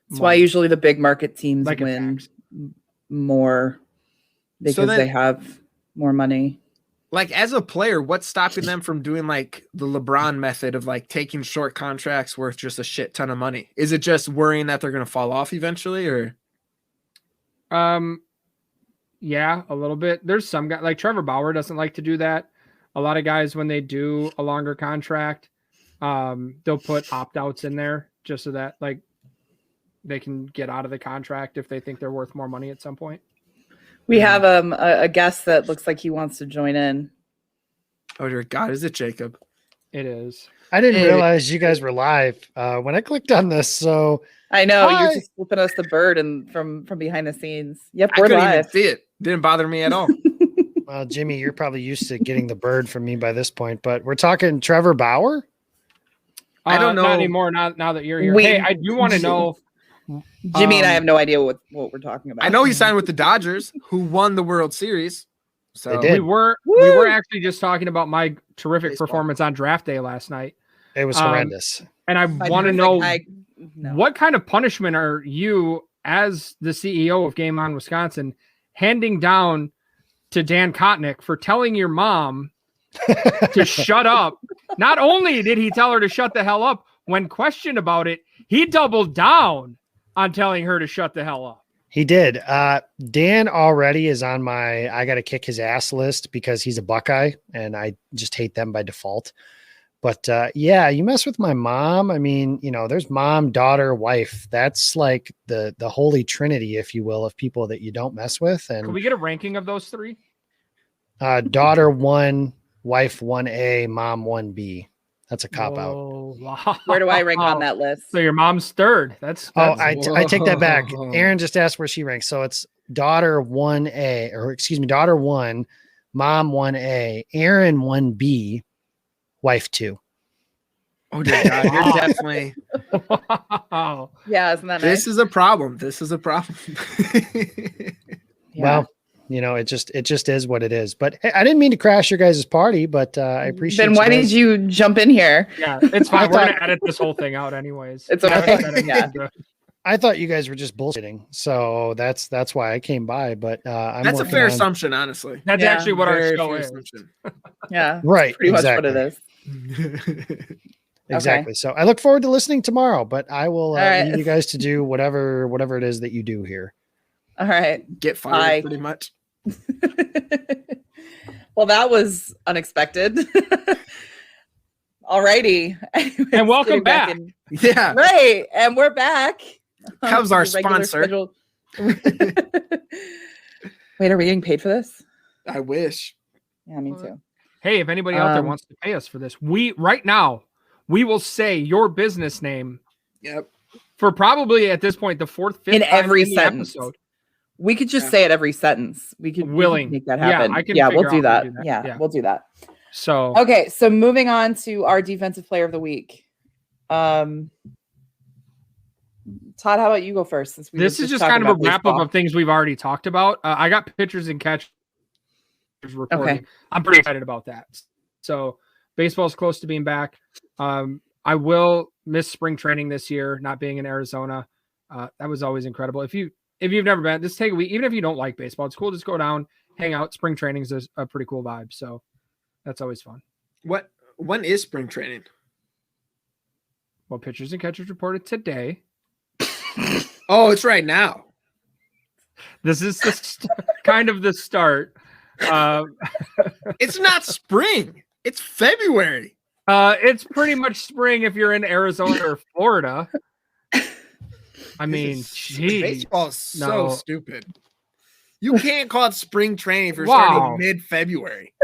That's why usually the big market teams win more because they have more money. Like as a player, what's stopping them from doing like the LeBron method of like taking short contracts worth just a shit ton of money? Is it just worrying that they're going to fall off eventually, or? Yeah, a little bit. There's some guy like Trevor Bauer doesn't like to do that. A lot of guys, when they do a longer contract, they'll put opt-outs in there just so that like they can get out of the contract if they think they're worth more money at some point. We have a guest that looks like he wants to join in. Oh dear God, is it Jacob? It is. I didn't realize you guys were live when I clicked on this. So I know Hi. you're just flipping us the bird and from behind the scenes. Yep, I we're couldn't live. even see it. Didn't bother me at all. well, Jimmy, you're probably used to getting the bird from me by this point, but we're talking Trevor Bauer. I don't know. Not anymore. Now that you're here. We- Hey, I do want to know. Jimmy and I have no idea what we're talking about. I know he signed with the Dodgers, who won the World Series. So They did. We were actually just talking about my terrific Baseball. performance on draft day last night. It was horrendous. And I want to know no. what kind of punishment are you, as the CEO of Game On Wisconsin, handing down to Dan Kotnick for telling your mom to shut up? Not only did he tell her to shut the hell up, when questioned about it, he doubled down on telling her to shut the hell up. He did. Dan already is on my I got to kick his ass list because he's a Buckeye and I just hate them by default. But yeah, you mess with my mom. I mean, there's mom, daughter, wife. That's like the holy trinity, if you will, of people that you don't mess with. Can And we get a ranking of those three? daughter 1, wife 1A, mom 1B. That's a cop out. Wow. Where do I rank on that list? So your mom's third. That's I take that back. Whoa. Aaron just asked where she ranks. So it's daughter 1A, or excuse me, daughter 1, mom 1A, Erin 1B, wife 2. oh dear God, you're definitely. wow. Yeah, isn't that nice? This is a problem. This is a problem. Yeah. Well, it just is what it is. But hey, I didn't mean to crash your guys' party, but I appreciate. Then why did you jump in here? Yeah, it's fine. I We're thought- gonna edit this whole thing out anyways. It's okay. Yeah. I thought you guys were just bullshitting, so that's why I came by. But I'm That's a working fair on- assumption, honestly. That's Yeah, actually what our Very show fair is. assumption. Yeah, Right, pretty exactly. much what it is. Exactly. So I look forward to listening tomorrow, but I will right. leave you guys to do whatever it is that you do here. All right. Get fired, Bye. pretty much. Well, that was unexpected. All righty. And welcome back. Yeah, Right. And we're back. Cubs our The regular sponsor. schedule. Wait, are we getting paid for this? I wish. Yeah, me too. Hey, if anybody out there wants to pay us for this, we will say your business name Yep. for probably at this point the fourth, fifth In time every the sentence. episode. We could just Yeah. say it every sentence. We could Willing. make that Yeah, happen. I can we'll figure do out that. how to do that. Yeah, Yeah. we'll do that. So Okay, so moving on to our defensive player of the week. Todd, how about you go first? Since we this were is just talking kind of a about wrap up baseball. of things we've already talked about. I got pitchers and catchers reporting. Okay. I'm pretty excited about that. So baseball's close to being back. I will miss spring training this year, not being in Arizona. That was always incredible. If you've never been, just take a week. Even if you don't like baseball, it's cool. Just go down, hang out. Spring training is a pretty cool vibe. So that's always fun. When is spring training? Well, pitchers and catchers reported today. Oh, it's right now. This is kind of the start. It's not spring. It's February. It's pretty much spring if you're in Arizona or Florida. I mean, geez. Baseball is so No. stupid. You can't call it spring training if you're Wow. starting mid-February.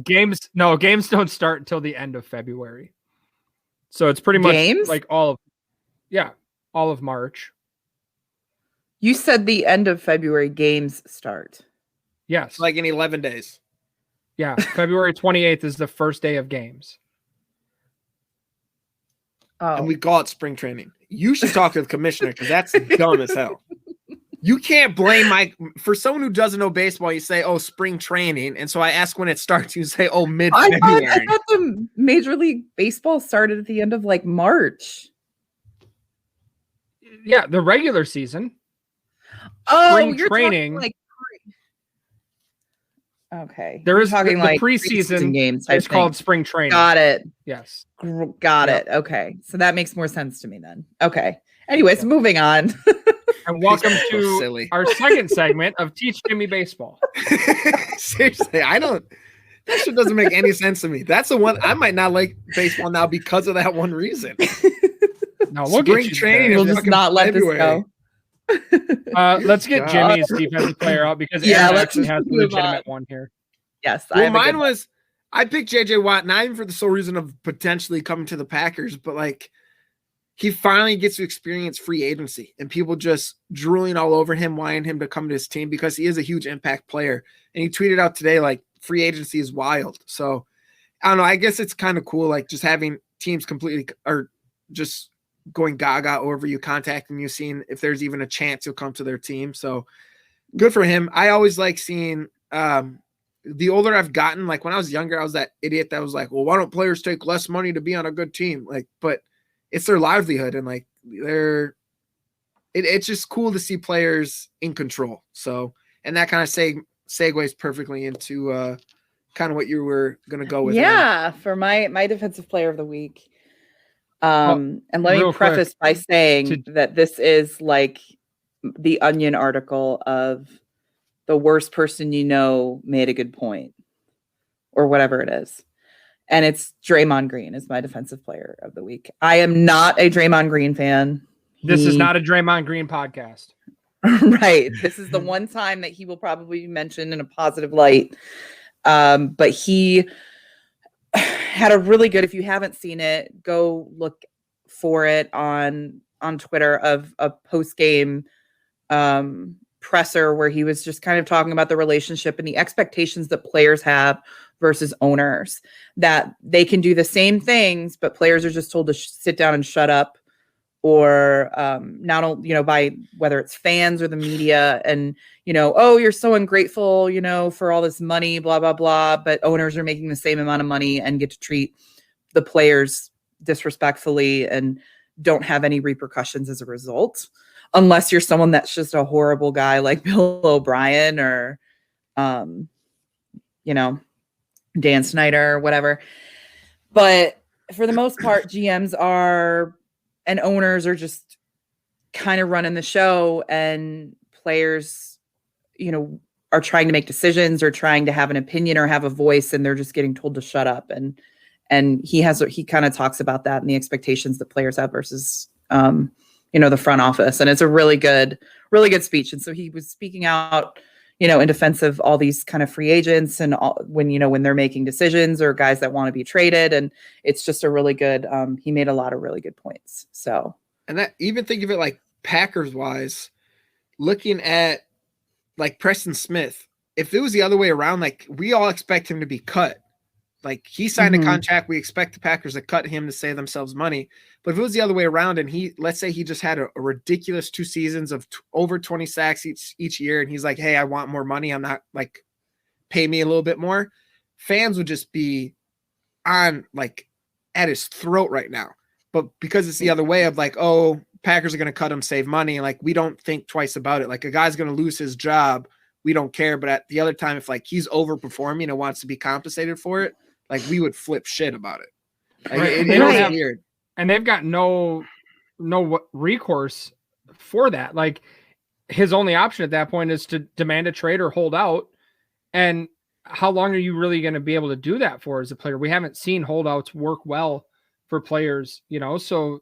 Games don't start until the end of February. So it's pretty much Games? like all of March. You said the end of February games start. Yes. Like in 11 days. Yeah. February 28th is the first day of games. Oh, And we call it spring training. You should talk to the commissioner because that's dumb as hell. You can't blame for someone who doesn't know baseball. You say, "Oh, spring training," and so I ask when it starts. You say, "Oh, I mid-February." thought the Major League Baseball started at the end of like March. Yeah, the regular season. Oh, Spring you're training. talking like Okay. There You're is talking the like preseason games. Type It's called thing. spring training. Got it. Yes. Got Yep. it. Okay. So that makes more sense to me then. Okay. Anyways, moving on. And welcome Baseball's so to silly. our second segment of Teach Jimmy Baseball. Seriously, that shit doesn't make any sense to me. That's the one I might not like baseball now because of that one reason. No, we'll Spring get you training there. We'll is just not let this go. Let's get God. Jimmy's defensive player out because Yeah, Aaron let's actually has a move legitimate on. one here. Yes. Well, have a good mine one. was I picked JJ Watt, not even for the sole reason of potentially coming to the Packers, but like he finally gets to experience free agency and people just drooling all over him, wanting him to come to his team because he is a huge impact player. And he tweeted out today, like, free agency is wild. So I don't know. I guess it's kind of cool, like just having teams completely or just going gaga over you, contacting you, seeing if there's even a chance you'll come to their team. So good for him. I always like seeing the older I've gotten, like when I was younger, I was that idiot that was like, well, why don't players take less money to be on a good team? Like, but it's their livelihood and like it's just cool to see players in control. So, and that kind of segues perfectly into kind of what you were going to go with. Yeah, for my defensive player of the week. And let me real preface by saying to- that this is like the Onion article of the worst person you know made a good point or whatever it is. And it's Draymond Green is my defensive player of the week. I am not a Draymond Green fan. This is not a Draymond Green podcast. Right. This is the one time that he will probably be mentioned in a positive light. But he had a really good, if you haven't seen it, go look for it on Twitter of a post-game presser where he was just kind of talking about the relationship and the expectations that players have versus owners, that they can do the same things, but players are just told to sit down and shut up, or not only, by whether it's fans or the media, and, oh, you're so ungrateful, for all this money, blah, blah, blah. But owners are making the same amount of money and get to treat the players disrespectfully and don't have any repercussions as a result, unless you're someone that's just a horrible guy like Bill O'Brien or, Dan Snyder or whatever. But for the most part, GMs and owners are just kind of running the show, and players, are trying to make decisions or trying to have an opinion or have a voice, and they're just getting told to shut up. And he kind of talks about that and the expectations that players have versus, the front office. And it's a really good speech. And so he was speaking out, in defense of all these kind of free agents and when they're making decisions or guys that want to be traded. And it's just a really good, he made a lot of really good points. So, and that, even think of it like Packers wise, looking at like Preston Smith, if it was the other way around, like we all expect him to be cut. Like he signed a contract, we expect the Packers to cut him to save themselves money. But if it was the other way around, and let's say he just had a ridiculous 2 seasons of over 20 sacks each year, and he's like, hey, I want more money, I'm not like, pay me a little bit more, fans would just be on like at his throat right now. But because it's the other way of like, oh, Packers are going to cut him, save money, like we don't think twice about it. Like a guy's going to lose his job, we don't care. But at the other time, if like he's overperforming and wants to be compensated for it, like we would flip shit about it. Like, Right. it is weird. And they've got no recourse for that. Like his only option at that point is to demand a trade or hold out. And how long are you really going to be able to do that for as a player? We haven't seen holdouts work well for players, so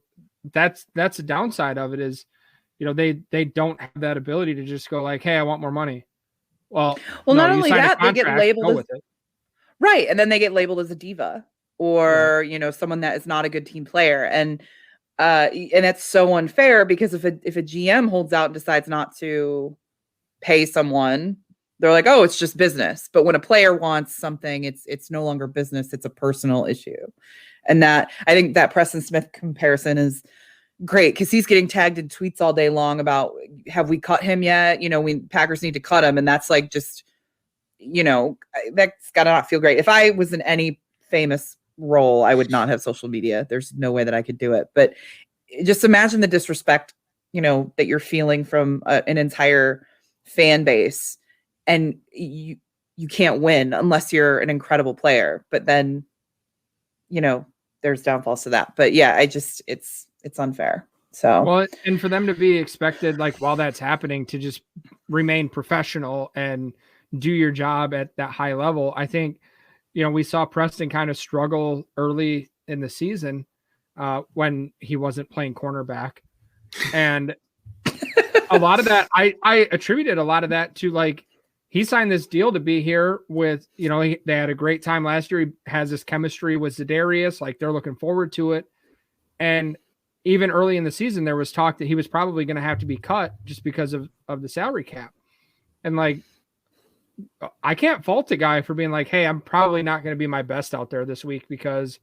that's the downside of it is, they don't have that ability to just go like, hey, I want more money. Well, no, not only that, they get labeled as, right. And then they get labeled as a diva or, someone that is not a good team player. And that's so unfair because if a GM holds out and decides not to pay someone, they're like, oh, it's just business. But when a player wants something, it's no longer business. It's a personal issue. And that, I think that Preston Smith comparison is great because he's getting tagged in tweets all day long about, have we cut him yet? Packers need to cut him. And that's like, just, that's gotta not feel great. If I was in any famous role, I would not have social media. There's no way that I could do it. But just imagine the disrespect, that you're feeling from an entire fan base. And you you can't win unless you're an incredible player. But then, there's downfalls to that. But yeah, it's unfair. So, well, and for them to be expected, like while that's happening, to just remain professional and do your job at that high level, I think, we saw Preston kind of struggle early in the season when he wasn't playing cornerback. And a lot of that, I attributed a lot of that to like, he signed this deal to be here with, they had a great time last year. He has this chemistry with Za'Darius, like they're looking forward to it. And even early in the season, there was talk that he was probably going to have to be cut just because of the salary cap. And like, I can't fault the guy for being like, hey, I'm probably not going to be my best out there this week because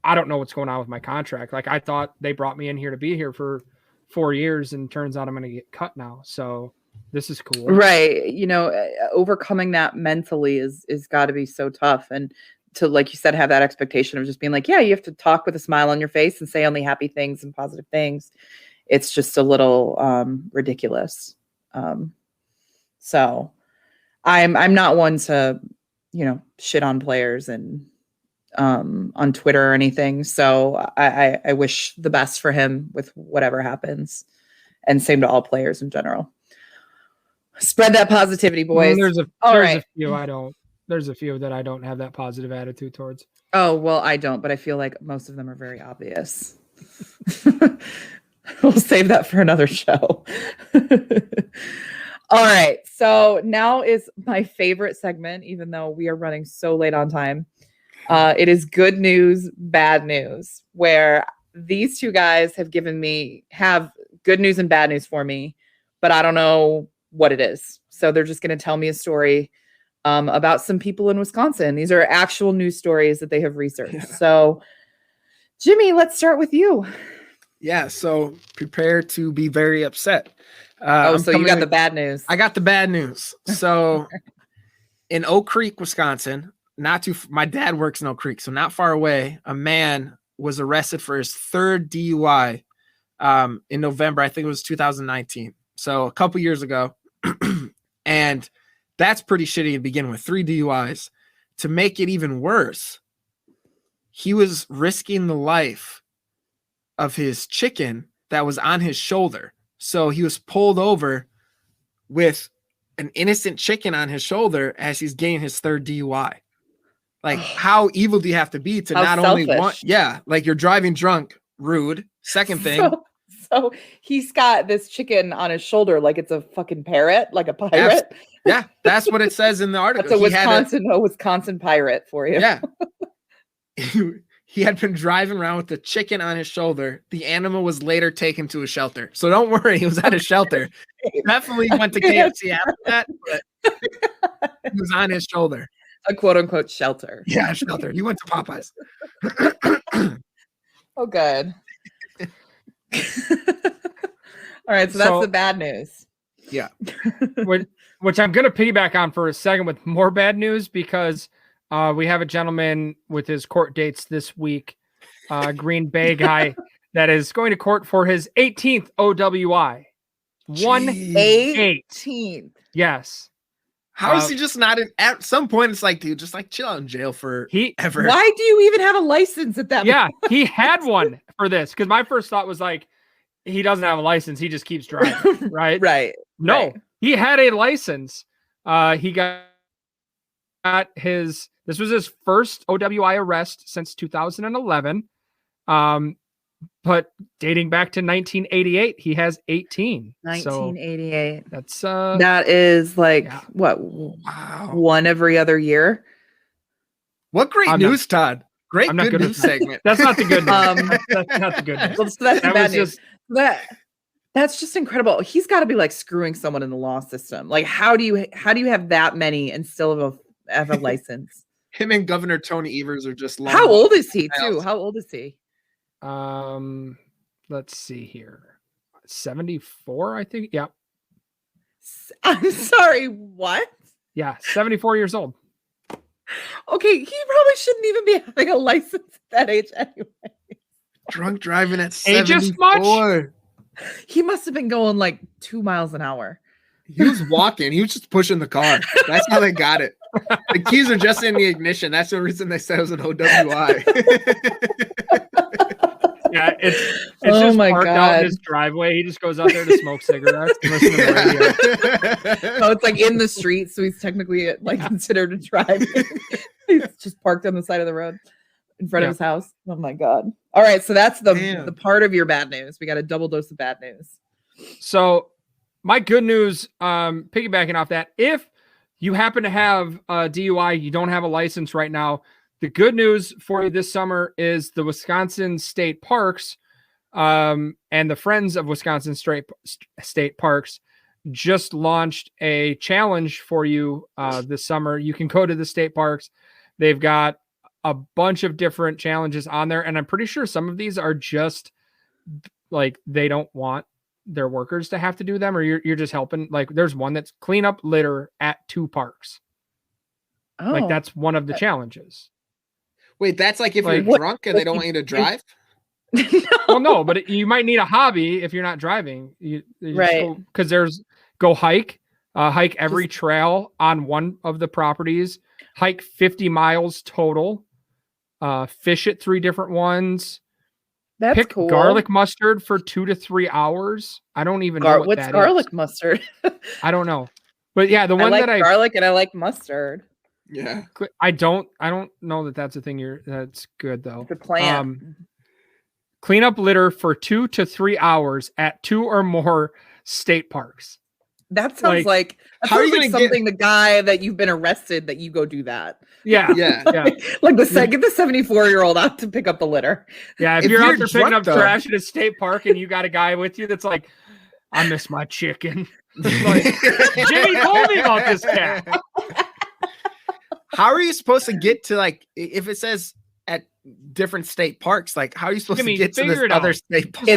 I don't know what's going on with my contract. Like I thought they brought me in here to be here for 4 years and turns out I'm going to get cut now. So this is cool. Right. Overcoming that mentally is got to be so tough. And to, like you said, have that expectation of just being like, yeah, you have to talk with a smile on your face and say only happy things and positive things. It's just a little ridiculous. So I'm not one to, shit on players and on Twitter or anything. So I wish the best for him with whatever happens, and same to all players in general. Spread that positivity, boys. There's a few that I don't have that positive attitude towards. Oh, well, I don't, but I feel like most of them are very obvious. We'll save that for another show. All right. So now is my favorite segment, even though we are running so late on time. It is good news, bad news, where these two guys have good news and bad news for me, but I don't know what it is. So they're just going to tell me a story about some people in Wisconsin. These are actual news stories that they have researched. Yeah. So, Jimmy, let's start with you. Yeah. So prepare to be very upset. So you got the bad news. I got the bad news. So in Oak Creek, Wisconsin, my dad works in Oak Creek, so not far away, a man was arrested for his third DUI in November. I think it was 2019. So a couple years ago. And that's pretty shitty to begin with. 3 DUIs. To make it even worse, he was risking the life of his chicken that was on his shoulder. So he was pulled over with an innocent chicken on his shoulder as he's getting his 3rd DUI. Like, how evil do you have to be to not only want? Yeah, like you're driving drunk, rude. Second thing. So he's got this chicken on his shoulder like it's a fucking parrot, like a pirate. Yeah, that's what it says in the article. That's a Wisconsin pirate for you. Yeah. He had been driving around with the chicken on his shoulder. The animal was later taken to a shelter. So don't worry, he was at a shelter. Definitely went to KFC after that, but he was on his shoulder. A quote unquote shelter. Yeah, shelter. He went to Popeyes. Oh, good. All right, so that's the bad news. Yeah. Which I'm going to piggyback on for a second with more bad news, because we have a gentleman with his court dates this week, Green Bay guy, that is going to court for his 18th OWI. 18th. Yes. How is he just not at some point? It's like, dude, just like chill out in jail forever. Why do you even have a license at that point? Yeah, he had one for this, because my first thought was like, he doesn't have a license. He just keeps driving, right? Right. No, right. He had a license. He got this was his first OWI arrest since 2011. But dating back to 1988, he has 18. 1988. So that is like what? Wow. One every other year. What great news, Todd. Great good news segment. That's not the good news. That's not the good news. Well, so that's the bad news. That's just incredible. He's got to be like screwing someone in the law system. Like, how do you have that many and still have a license? Him and Governor Tony Evers are just long. How old is he too? How old is he? Let's see here. 74, I think. Yeah. I'm sorry, what? Yeah, 74 years old. Okay, he probably shouldn't even be having a license at that age anyway. Drunk driving at 74. Much? He must have been going like 2 miles an hour. He was walking. He was just pushing the car. That's how they got it. The keys are just in the ignition. That's the reason they said it was an OWI. Yeah, it's just parked out in his driveway. He just goes out there to smoke cigarettes and listen to the radio. Oh, it's like in the street, so he's technically like considered a drive. He's just parked on the side of the road in front of his house. Oh my God. All right, so that's the part of your bad news. We got a double dose of bad news. So my good news, piggybacking off that, if you happen to have a DUI, you don't have a license right now, the good news for you this summer is the Wisconsin State Parks and the Friends of Wisconsin State Parks just launched a challenge for you this summer. You can go to the state parks. They've got a bunch of different challenges on there, and I'm pretty sure some of these are just like they don't want their workers to have to do them, or you're just helping. Like there's one that's clean up litter at 2 parks. Oh, like that's one of the challenges. Wait, that's like if you're drunk and they don't want you to drive? Well, no, but you might need a hobby if you're not driving. Right. Because go hike every trail on one of the properties, hike 50 miles total, fish at 3 different ones. That's pick cool. Garlic mustard for 2 to 3 hours. I don't even know what's garlic mustard. I don't know. But yeah, the one I like that I garlic and I like mustard. Yeah. I don't know that that's a thing that's good though. The plant. Clean up litter for 2 to 3 hours at 2 or more state parks. That sounds like something the guy that you've been arrested that you go do that. Yeah. Like get the 74-year-old out to pick up the litter. Yeah, if you're out there picking up trash at a state park and you got a guy with you that's like, I miss my chicken. Like, Jimmy told me about this cat. How are you supposed to get to like if it says at different state parks? Like how are you supposed to get to this other state park?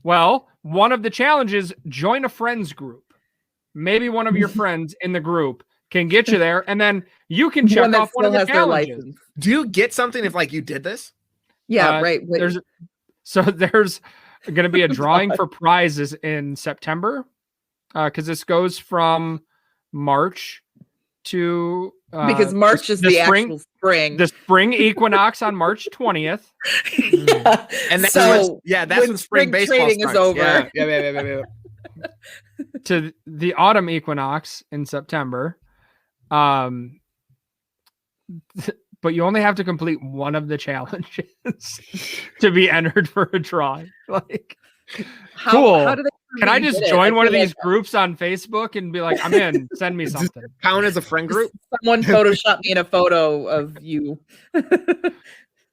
Well, one of the challenges: join a friends group. Maybe one of your friends in the group can get you there, and then you can check off one of the challenges. Do you get something if like you did this? Yeah, right. There's going to be a drawing for prizes in September because this goes from March to because March is the actual spring. The spring equinox on March 20th. Yeah. And that's when spring baseball trading starts. Is over. Yeah. To the autumn equinox in September. But you only have to complete one of the challenges to be entered for a drawing. Like cool. How do they Can I just join one of these groups on Facebook and be like, I'm in, send me something. Count as a friend group? Someone Photoshopped me in a photo of you.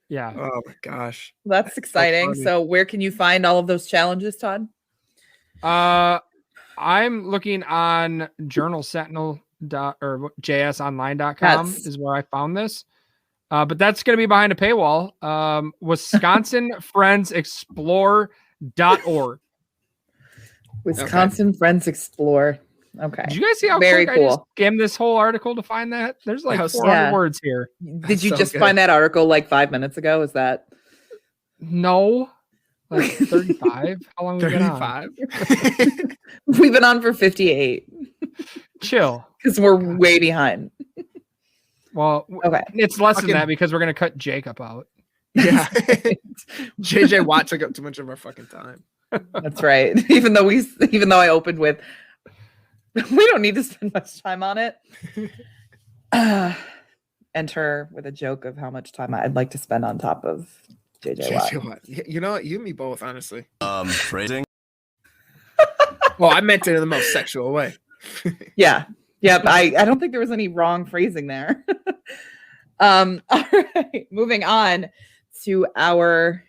Yeah. Oh my gosh. That's exciting. So where can you find all of those challenges, Todd? I'm looking on journalsentinel.or jsonline.com is where I found this. But that's going to be behind a paywall. WisconsinFriendsExplore.org. Wisconsin Friends Explore. Okay. Did you guys see how very quick cool. I just skimmed this whole article to find that? There's like 400 words here. Did you just find that article like 5 minutes ago? Is that? No. Like 35? How long have we been on? We've been on for 58. Chill. Because we're way behind. Well, okay. It's less than that because we're going to cut Jacob out. Yeah. JJ Watt took up too much of our fucking time. That's right. Even though I opened with, we don't need to spend much time on it. Enter with a joke of how much time I'd like to spend on top of JJ Watt. You know what? You and me both, honestly. Phrasing. Well, I meant it in the most sexual way. Yeah. Yep. I don't think there was any wrong phrasing there. All right. Moving on to our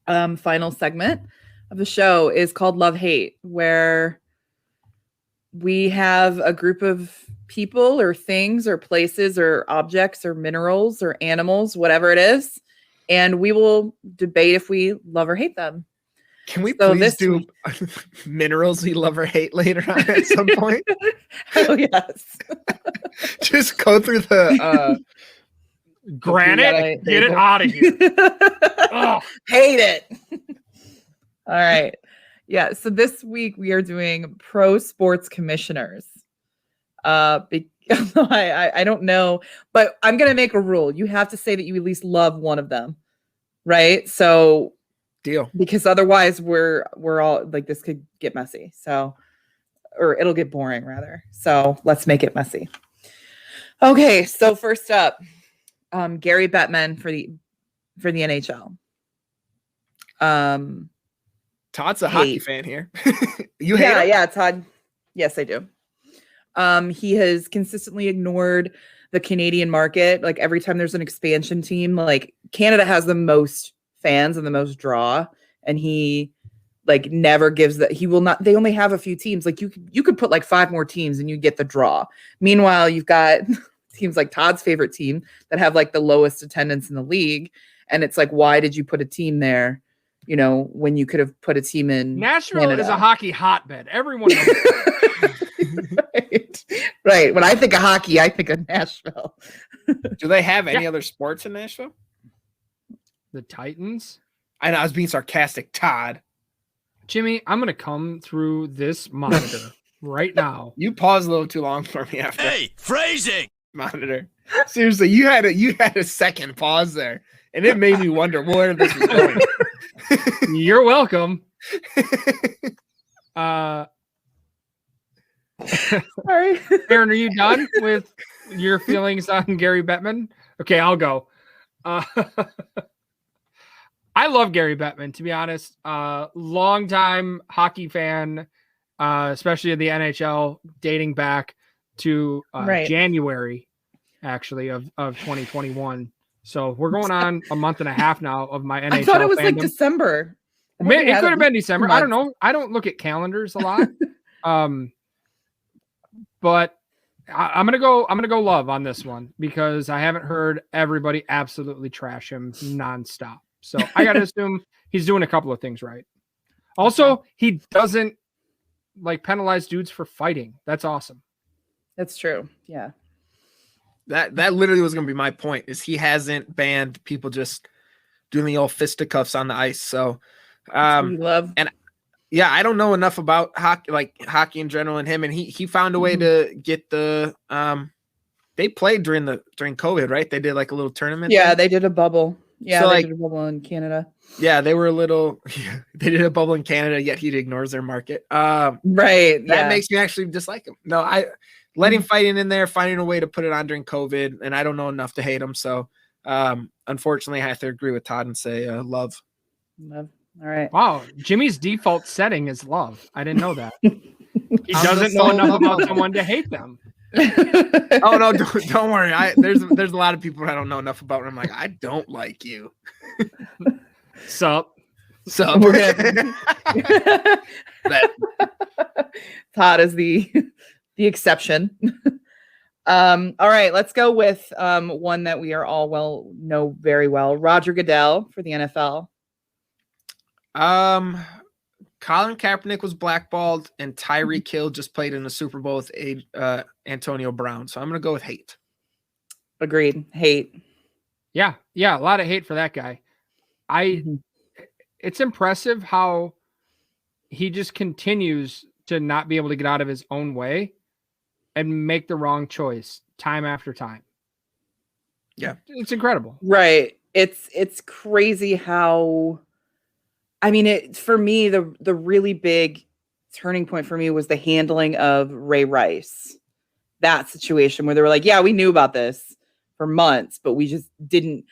final segment of the show is called Love Hate, where we have a group of people or things or places or objects or minerals or animals, whatever it is, and we will debate if we love or hate them. Can we please do minerals we love or hate later on at some point? Oh, yes. Just go through the granite, get it out of here. Hate it. All right. Yeah. So this week we are doing pro sports commissioners. I don't know, but I'm gonna make a rule. You have to say that you at least love one of them, right? So Deal. because otherwise we're all like this could get messy. So or it'll get boring rather. So let's make it messy. Okay, so first up, Gary Bettman for the NHL. Todd's a hockey fan here. You hate him? Yeah, Todd. Yes, I do. He has consistently ignored the Canadian market. Like every time there's an expansion team, like Canada has the most fans and the most draw, and he like never gives that. He will not. They only have a few teams. Like you could put like 5 more teams and you get the draw. Meanwhile, you've got teams like Todd's favorite team that have like the lowest attendance in the league, and it's like, why did you put a team there? You know, when you could have put a team in Nashville Canada. is a hockey hotbed. Everyone knows right. When I think of hockey, I think of Nashville. Do they have any other sports in Nashville? the Titans. I know I was being sarcastic, Todd. Jimmy, I'm going to come through this monitor right now. You paused a little too long for me after. Hey, phrasing. Monitor. Seriously, you had a second pause there, and it made me wonder where this was going. You're welcome. Sorry. Erin, are you done with your feelings on Gary Bettman? Okay, I'll go. I love Gary Bettman, to be honest. Longtime hockey fan, especially of the NHL, dating back to January, actually, of 2021. So we're going on a month and a half now of my NHL I thought it was fandom. like December. It could have been December. I don't know. I don't look at calendars a lot. But I'm gonna go love on this one because I haven't heard everybody absolutely trash him nonstop. So I gotta assume he's doing a couple of things right. Also, he doesn't like penalize dudes for fighting. That's awesome. That's true. Yeah. That literally was gonna be my point. Is he hasn't banned people just doing the old fisticuffs on the ice. So, love. And yeah, I don't know enough about hockey in general and him. And he found a way to get the they played during COVID, right? They did like a little tournament. Yeah, thing. they did a bubble. Yeah, So, they like, did a bubble in Canada. Yeah, they were a little. They did a bubble in Canada, yet he ignores their market. Right. That makes me actually dislike him. No, I let him fighting in there, finding a way to put it on during COVID, and I don't know enough to hate him. So, unfortunately, I have to agree with Todd and say love. Love. All right. Wow, Jimmy's default setting is love. I didn't know that. He doesn't know enough about someone to hate them. Oh no, don't worry. There's a lot of people I don't know enough about. And I'm like, I don't like you. Sup? We're gonna... Todd is the exception. All right, let's go with one that we are all know very well. Roger Goodell for the NFL. Colin Kaepernick was blackballed, and Tyreek Hill just played in the Super Bowl with Antonio Brown. So I'm gonna go with hate. Agreed. Hate. Yeah, a lot of hate for that guy. It's impressive how he just continues to not be able to get out of his own way and make the wrong choice time after time. Yeah, it's incredible. Right. It's crazy how. I mean, for me, the really big turning point for me was the handling of Ray Rice. That situation where they were like, yeah, we knew about this for months, but we just didn't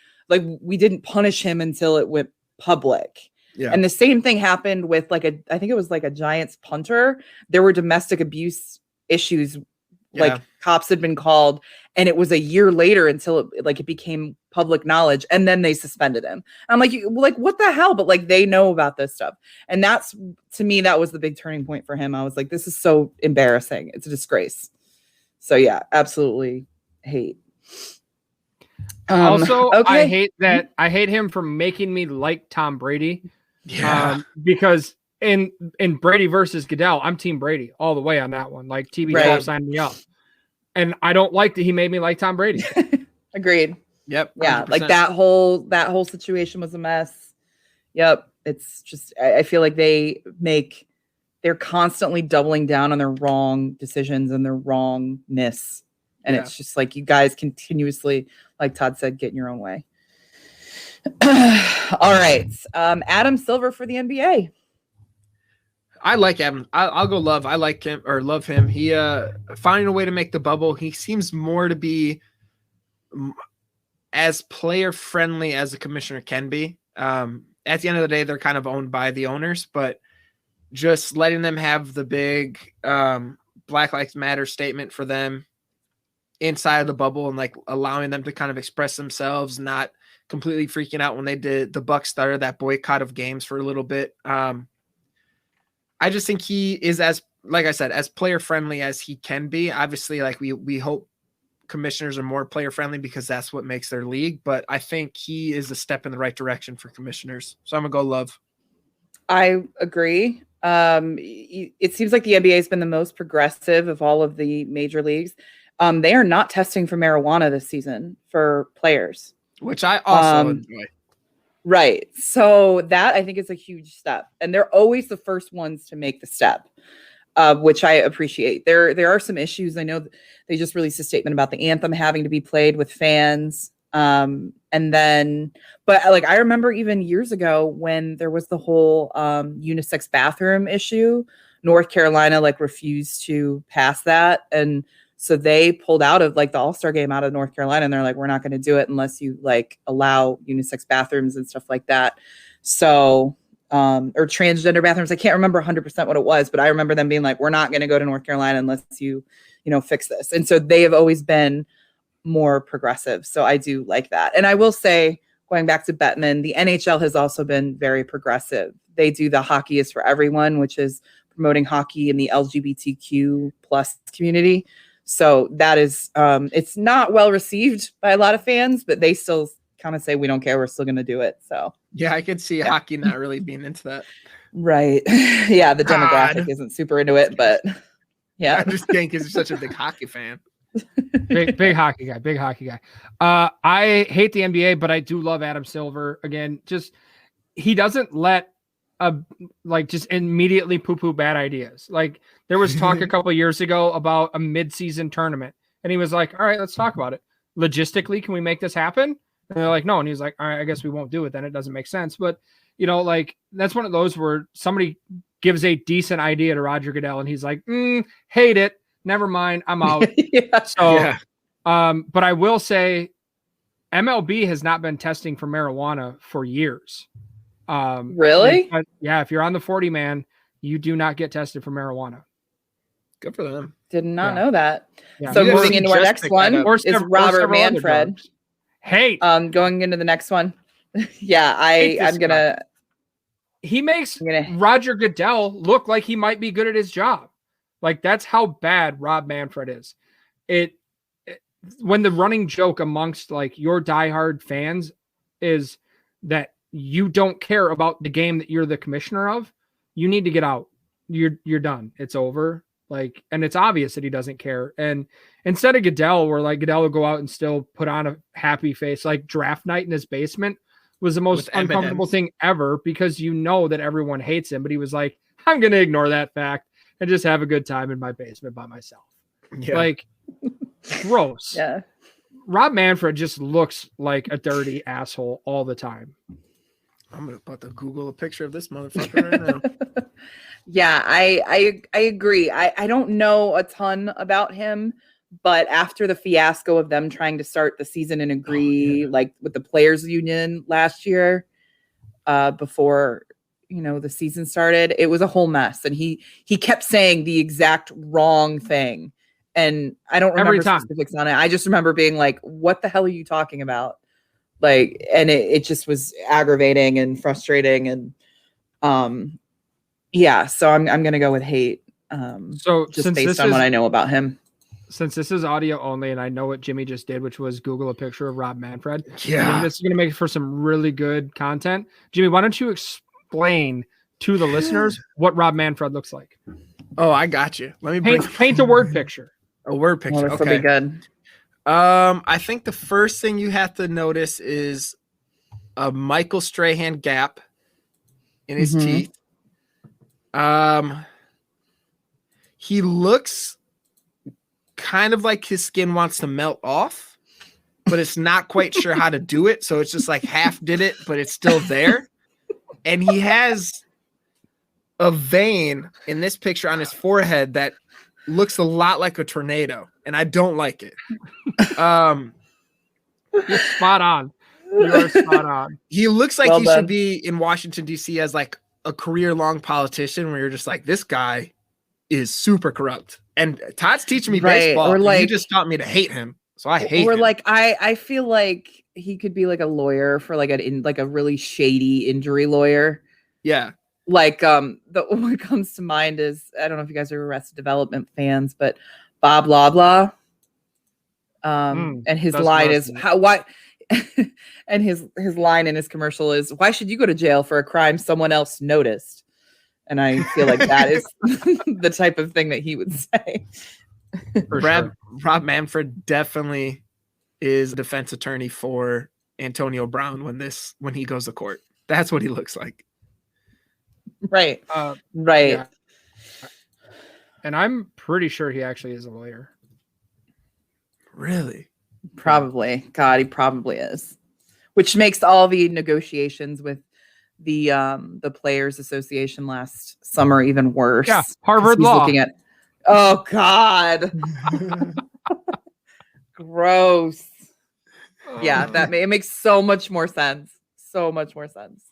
punish him until it went public. Yeah. And the same thing happened with I think it was like a Giants punter. There were domestic abuse issues. Like cops had been called, and it was a year later until it became public knowledge, and then they suspended him. I'm like, what the hell? But they know about this stuff, and that's, to me, that was the big turning point for him. I was like, this is so embarrassing. It's a disgrace. So yeah, absolutely hate. Also, okay. I hate him for making me like Tom Brady. Yeah, because in Brady versus Goodell, I'm Team Brady all the way on that one. Like TB12 signed me up, and I don't like that he made me like Tom Brady. Agreed. Yep. 100%. Yeah, that whole situation was a mess. Yep. It's just I feel like they make they're constantly doubling down on their wrong decisions and their wrongness. And it's just like you guys continuously, like Todd said, get in your own way. All right. Adam Silver for the NBA. I like Adam. I'll go love. I like him or love him. He finding a way to make the bubble. He seems more to be as player friendly as a commissioner can be. At the end of the day, they're kind of owned by the owners, but just letting them have the big Black Lives Matter statement for them inside of the bubble and like allowing them to kind of express themselves, not completely freaking out when they did the Bucks started that boycott of games for a little bit. I just think he is, as like I said, as player friendly as he can be. Obviously, like we hope commissioners are more player friendly because that's what makes their league. But I think he is a step in the right direction for commissioners. So I'm gonna go love. I agree. It seems like the NBA has been the most progressive of all of the major leagues. They are not testing for marijuana this season for players, which I also enjoy. Right. So that I think is a huge step. And they're always the first ones to make the step, which I appreciate. There are some issues. I know they just released a statement about the anthem having to be played with fans. But like I remember even years ago when there was the whole unisex bathroom issue, North Carolina like refused to pass that. And so they pulled out of like the All-Star game out of North Carolina, and they're like, we're not going to do it unless you like allow unisex bathrooms and stuff like that. So, or transgender bathrooms. I can't remember 100% what it was, but I remember them being like, we're not going to go to North Carolina unless you fix this. And so they have always been more progressive. So I do like that. And I will say, going back to Bettman, the NHL has also been very progressive. They do the Hockey is for Everyone, which is promoting hockey in the LGBTQ plus community. So that is, it's not well received by a lot of fans, but they still kind of say, we don't care. We're still going to do it. So yeah, I could see hockey not really being into that. Right. Yeah. The demographic isn't super into it, but yeah. I'm just kidding because you're such a big hockey fan. Big hockey guy. I hate the NBA, but I do love Adam Silver. Again, just he doesn't let just immediately poo-poo bad ideas. Like there was talk a couple of years ago about a mid-season tournament, and he was like, all right, let's talk about it. Logistically, can we make this happen? And they're like, no. And he's like, all right, I guess we won't do it then. It doesn't make sense. But like that's one of those where somebody gives a decent idea to Roger Goodell and he's like, hate it. Never mind. I'm out. But I will say MLB has not been testing for marijuana for years. Really? If you're on the 40 man, you do not get tested for marijuana. Good for them. Did not know that. Yeah. So moving into our next one is Robert Manfred. Hey, going into the next one. I'm gonna. He makes Roger Goodell look like he might be good at his job. Like that's how bad Rob Manfred is. When the running joke amongst like your diehard fans is that you don't care about the game that you're the commissioner of, you need to get out. You're done. It's over. Like, and it's obvious that he doesn't care. And instead of Goodell, where like Goodell will go out and still put on a happy face, like draft night in his basement was the most uncomfortable thing ever because you know that everyone hates him. But he was like, I'm going to ignore that fact and just have a good time in my basement by myself. Yeah. Like, gross. Yeah. Rob Manfred just looks like a dirty asshole all the time. I'm about to Google a picture of this motherfucker right now. Yeah, I agree. I don't know a ton about him, but after the fiasco of them trying to start the season and agree, like with the players union last year, before the season started, it was a whole mess, and he kept saying the exact wrong thing, and I don't remember specifics on it. I just remember being like, "What the hell are you talking about?" Like, and it just was aggravating and frustrating, and so I'm gonna go with hate. So just based on what I know about him. Since this is audio only, and I know what Jimmy just did, which was Google a picture of Rob Manfred. Yeah, this is gonna make for some really good content. Jimmy, why don't you explain to the listeners what Rob Manfred looks like? Oh, I got you. Let me paint a word picture. A word picture. This will be good. I think the first thing you have to notice is a Michael Strahan gap in his teeth. he looks kind of like his skin wants to melt off, but it's not quite sure how to do it. So it's just like half did it, but it's still there. And he has a vein in this picture on his forehead that looks a lot like a tornado, and I don't like it. You're spot on. You're spot on. He looks like Well he done. should be in Washington, D.C. as like a career-long politician where you're just like, this guy is super corrupt. And Todd's teaching me Right, baseball. or And like- you just taught me to hate him. So I hate Or him. like I feel like he could be like a lawyer for like a really shady injury lawyer. Yeah. Like the one that comes to mind is, I don't know if you guys are Arrested Development fans, but Bob Loblaw. And his that's line not is me. why and his line in his commercial is, why should you go to jail for a crime someone else noticed? And I feel like that is the type of thing that he would say. For Rob sure. Manfred definitely is a defense attorney for Antonio Brown when he goes to court. That's what he looks like. Right. Uh, Right. yeah. And I'm pretty sure he actually is a lawyer. Really? Probably. God, he probably is. Which makes all the negotiations with the Players Association last summer even worse. Yeah, 'Cause Harvard he's Law. looking at, oh God. Gross. Yeah, it makes so much more sense. So much more sense.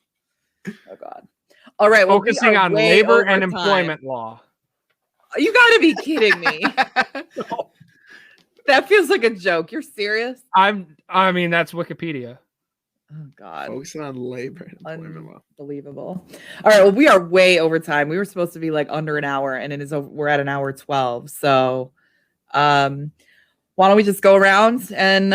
Oh God. All right. Well, we Focusing are on way labor over and time. employment law. You got to be kidding me. That feels like a joke. You're serious? I mean, that's Wikipedia. Oh God. Focusing on labor and employment law. Unbelievable. All right. Well, we are way over time. We were supposed to be like under an hour, and it is over, we're at an hour 12. So why don't we just go around and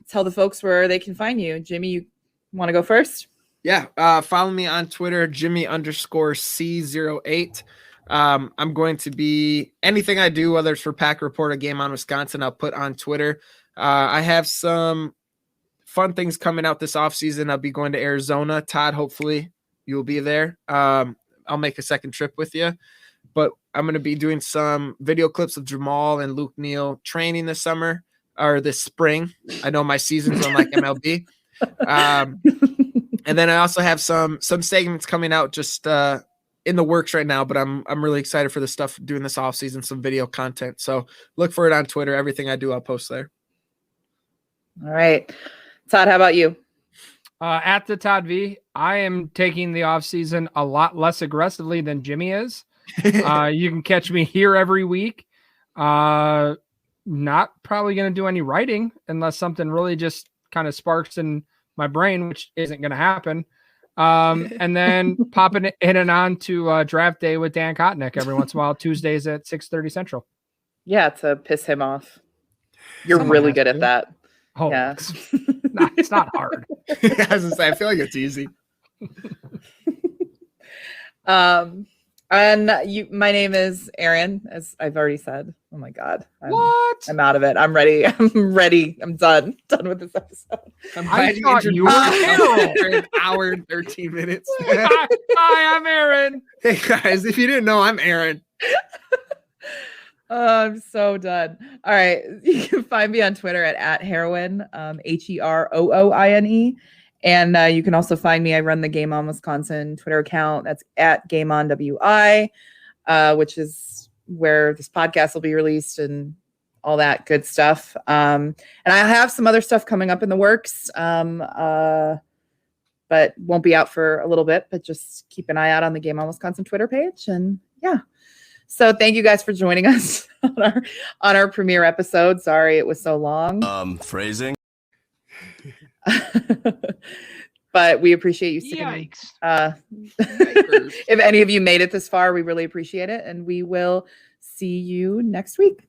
tell the folks where they can find you? Jimmy, you want to go first? Yeah. Follow me on Twitter, Jimmy_C08. I'm going to be anything I do, whether it's for Pack Report, a game on Wisconsin, I'll put on Twitter. I have some fun things coming out this offseason. I'll be going to Arizona. Todd, hopefully you'll be there. I'll make a second trip with you, but I'm going to be doing some video clips of Jamal and Luke Neal training this summer or this spring. I know my season's unlike MLB. And then I also have some segments coming out just in the works right now, but I'm really excited for the stuff doing this off season, some video content. So look for it on Twitter. Everything I do, I'll post there. All right. Todd, how about you? At the Todd V, I am taking the off season a lot less aggressively than Jimmy is. You can catch me here every week. Not probably going to do any writing unless something really just kind of sparks in my brain, which isn't going to happen. And then popping in and on to draft day with Dan Kotnick every once in a while, Tuesdays at 6:30 Central. Yeah, to piss him off. You're Someone really has good to. at that. Oh, Yeah. it's not hard. I was gonna say, I feel like it's easy. And my name is Erin, as I've already said. Oh my God. What? I'm out of it. I'm ready. I'm done with this episode. I'm I glad thought you were introduced me for an hour and 13 minutes. Hi, I'm Erin. Hey guys, if you didn't know, I'm Erin. I'm so done. All right. You can find me on Twitter at heroin, HEROOINE. And you can also find me. I run the Game On Wisconsin Twitter account. That's at Game On WI, which is where this podcast will be released and all that good stuff. And I have some other stuff coming up in the works, but won't be out for a little bit. But just keep an eye out on the Game On Wisconsin Twitter page. And yeah. So thank you guys for joining us on our premiere episode. Sorry it was so long. Phrasing. But we appreciate you sticking. Yikes. If any of you made it this far, we really appreciate it. And we will see you next week.